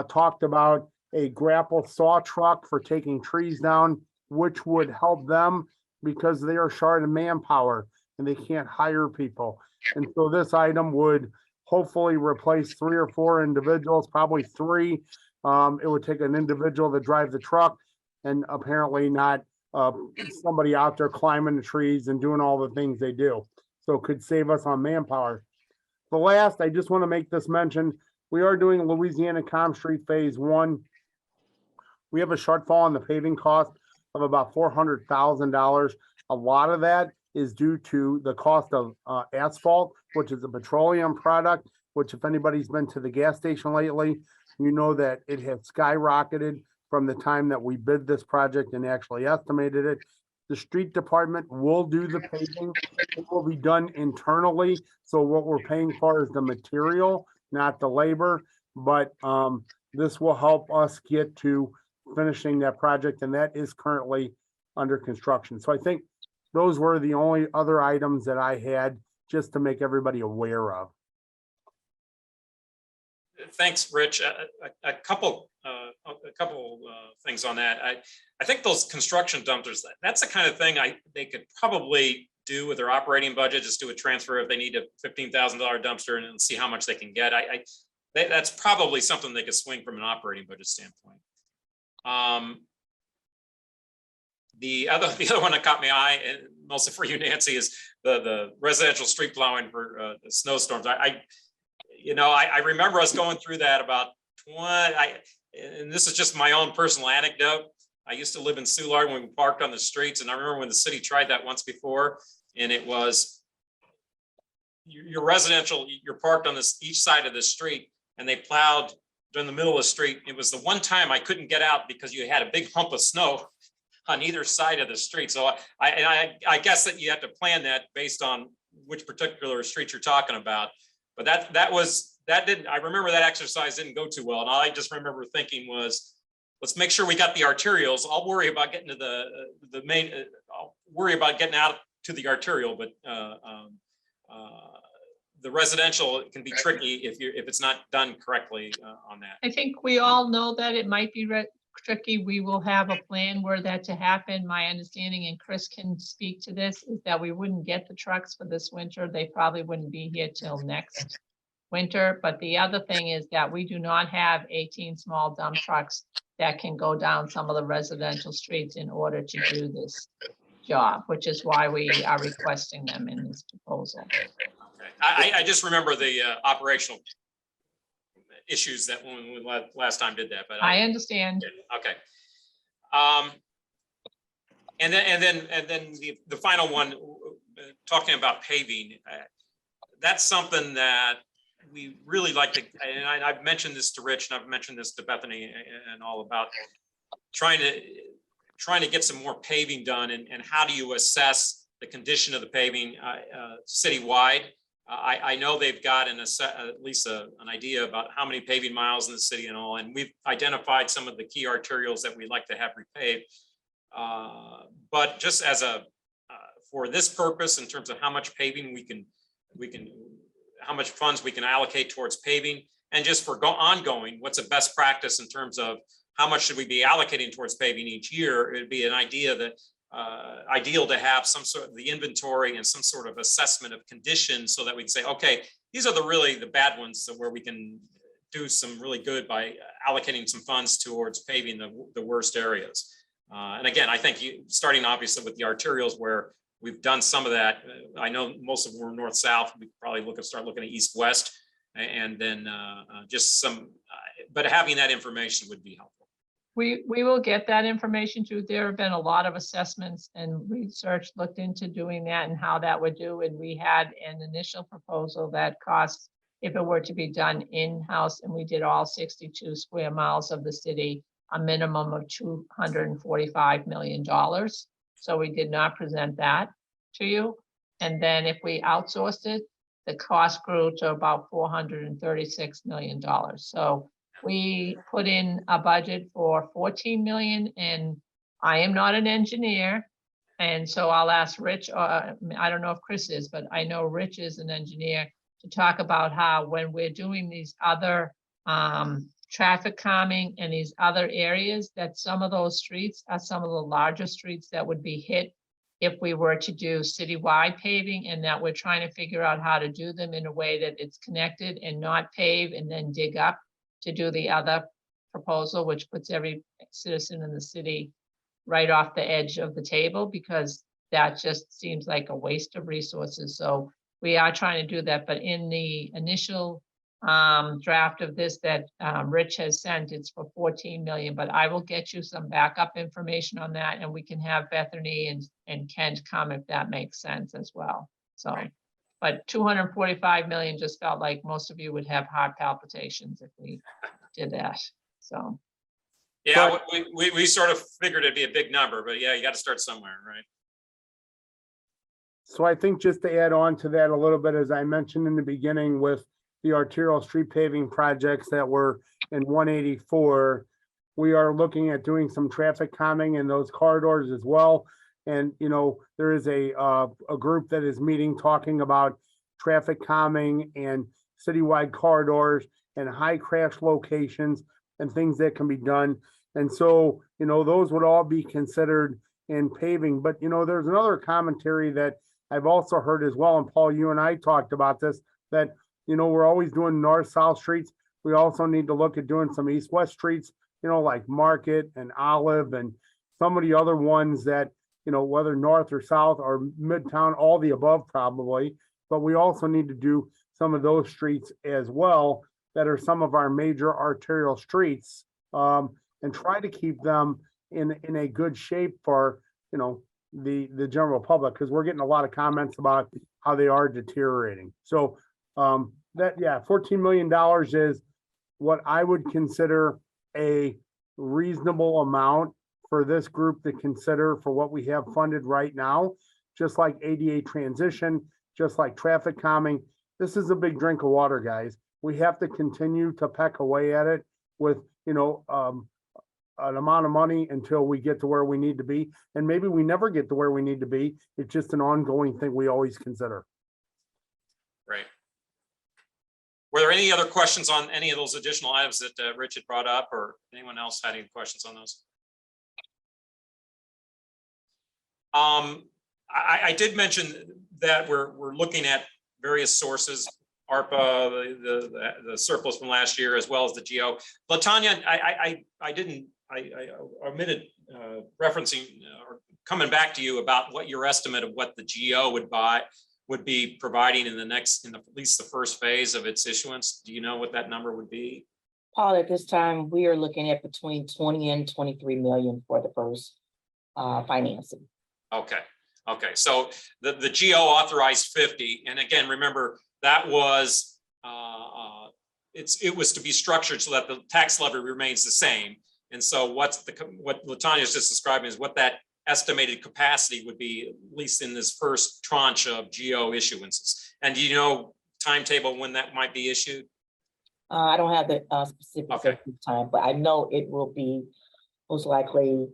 talked about a grapple saw truck for taking trees down, which would help them because they are short of manpower and they can't hire people. And so this item would hopefully replace 3 or 4 individuals, probably 3. It would take an individual to drive the truck and apparently not somebody out there climbing the trees and doing all the things they do. So it could save us on manpower. The last, I just want to make this mention, we are doing Louisiana Com Street Phase 1. We have a shortfall on the paving cost of about $400,000. A lot of that is due to the cost of asphalt, which is a petroleum product, which if anybody's been to the gas station lately, you know that it has skyrocketed from the time that we bid this project and actually estimated it. The street department will do the paving. It will be done internally. So what we're paying for is the material, not the labor. But this will help us get to finishing that project, and that is currently under construction. So I think those were the only other items that I had just to make everybody aware of. Thanks, Rich. A couple things on that. I think those construction dumpsters, that's the kind of thing they could probably do with their operating budget, just do a transfer if they need a $15,000 dumpster and see how much they can get. That's probably something they could swing from an operating budget standpoint. The other one that caught my eye, and mostly for you, Nancy, is the residential street plowing for the snowstorms. I remember us going through that about and this is just my own personal anecdote. I used to live in Soulard when we parked on the streets, and I remember when the city tried that once before, and it was your residential, you're parked on each side of the street, and they plowed during the middle of the street. It was the one time I couldn't get out because you had a big hump of snow on either side of the street. So I guess that you have to plan that based on which particular street you're talking about. But I remember that exercise didn't go too well. And all I just remember thinking was, let's make sure we got the arterials. I'll worry about getting to the main, I'll worry about getting out to the arterial, but the residential can be tricky if it's not done correctly on that. I think we all know that it might be tricky. We will have a plan where that to happen. My understanding, and Chris can speak to this, is that we wouldn't get the trucks for this winter. They probably wouldn't be here till next winter. But the other thing is that we do not have 18 small dump trucks that can go down some of the residential streets in order to do this job, which is why we are requesting them in this proposal. Okay. I just remember the operational issues that when we last time did that, but I understand. okay. And then the final one, talking about paving, that's something that we really like to, and I've mentioned this to Rich and I've mentioned this to Bethany and all about trying to get some more paving done, and how do you assess the condition of the paving citywide? I know they've got at least an idea about how many paving miles in the city and all, and we've identified some of the key arterials that we'd like to have repaved. But just as for this purpose, in terms of how much paving we can, how much funds we can allocate towards paving, and just for ongoing, what's a best practice in terms of how much should we be allocating towards paving each year? It'd be an idea that ideal to have some sort of the inventory and some sort of assessment of condition, so that we can say, okay, these are the bad ones, where we can do some really good by allocating some funds towards paving the worst areas. And again, I think starting obviously with the arterials where we've done some of that. I know most of them were north-south. We could probably start looking at east-west, and then just some, but having that information would be helpful. We will get that information too. There have been a lot of assessments and research looked into doing that and how that would do. And we had an initial proposal that costs, if it were to be done in-house, and we did all 62 square miles of the city, a minimum of $245 million. So we did not present that to you. And then if we outsourced it, the cost grew to about $436 million. So we put in a budget for 14 million, and I am not an engineer. And so I'll ask Rich, I don't know if Chris is, but I know Rich is an engineer, to talk about how when we're doing these other traffic calming and these other areas, that some of those streets are some of the larger streets that would be hit if we were to do citywide paving, and that we're trying to figure out how to do them in a way that it's connected and not pave and then dig up to do the other proposal, which puts every citizen in the city right off the edge of the table, because that just seems like a waste of resources. So we are trying to do that, but in the initial draft of this that Rich has sent, it's for 14 million, but I will get you some backup information on that, and we can have Bethany and Kent come if that makes sense as well. So, but 245 million just felt like most of you would have heart palpitations if we did that. So. Yeah, we sort of figured it'd be a big number, but yeah, you got to start somewhere, right? So I think just to add on to that a little bit, as I mentioned in the beginning with the arterial street paving projects that were in 184, we are looking at doing some traffic calming in those corridors as well. And, you know, there is a group that is meeting talking about traffic calming and citywide corridors and high crash locations and things that can be done. And so, you know, those would all be considered in paving. But, you know, there's another commentary that I've also heard as well. And Paul, you and I talked about this, that, you know, we're always doing north-south streets. We also need to look at doing some east-west streets, you know, like Market and Olive and some of the other ones that, you know, whether north or south or Midtown, all the above probably. But we also need to do some of those streets as well that are some of our major arterial streets, and try to keep them in a good shape for, you know, the general public, because we're getting a lot of comments about how they are deteriorating. So that, yeah, $14 million is what I would consider a reasonable amount for this group to consider for what we have funded right now, just like ADA transition, just like traffic calming. This is a big drink of water, guys. We have to continue to peck away at it with, you know, an amount of money until we get to where we need to be. And maybe we never get to where we need to be. It's just an ongoing thing we always consider. Right. Were there any other questions on any of those additional items that Rich had brought up, or anyone else had any questions on those? I did mention that we're looking at various sources, ARPA, the surplus from last year, as well as the GO. Latanya, I omitted referencing or coming back to you about what your estimate of what the GO would be providing in at least the first phase of its issuance. Do you know what that number would be? Paul, at this time, we are looking at between 20 and 23 million for the first financing. Okay, so the GO authorized 50, and again, remember, that was, it was to be structured so that the tax levy remains the same. And so what Latanya is just describing is what that estimated capacity would be, at least in this first tranche of GO issuances. And do you know timetable when that might be issued? I don't have the specifics Okay. at this time, but I know it will be most likely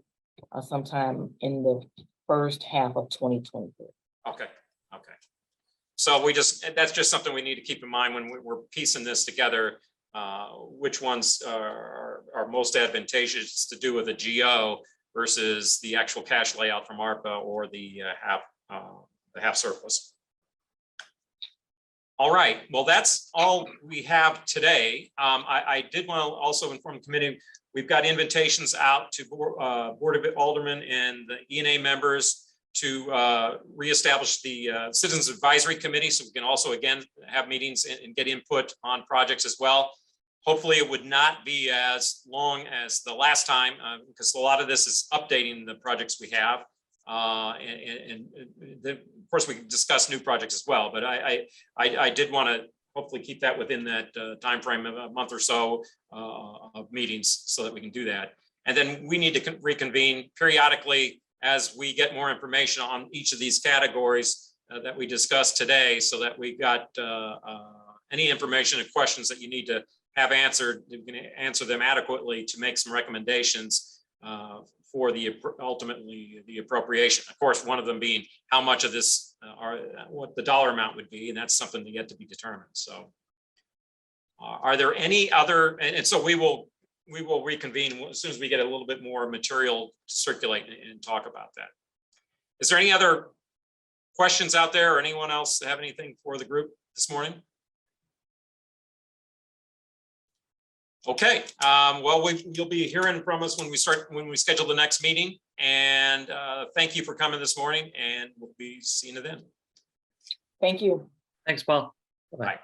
sometime in the first half of 2023. Okay. So that's just something we need to keep in mind when we're piecing this together, which ones are most advantageous to do with a GO versus the actual cash layout from ARPA or the half surplus. All right, well, that's all we have today. I did want to also inform the committee, we've got invitations out to Board of Aldermen and the ENA members to reestablish the Citizens Advisory Committee, so we can also again have meetings and get input on projects as well. Hopefully it would not be as long as the last time, because a lot of this is updating the projects we have. And then, of course, we can discuss new projects as well, but I did want to hopefully keep that within that timeframe of a month or so of meetings so that we can do that. And then we need to reconvene periodically as we get more information on each of these categories that we discussed today, so that we've got any information and questions that you need to have answered, you can answer them adequately to make some recommendations for ultimately the appropriation. Of course, one of them being how much of this what the dollar amount would be, and that's something that yet to be determined. So are there any other, and so we will reconvene as soon as we get a little bit more material to circulate and talk about that. Is there any other questions out there, or anyone else have anything for the group this morning? Okay, well, you'll be hearing from us when we schedule the next meeting, and thank you for coming this morning, and we'll be seeing you then. Thank you. Thanks, Paul. Bye.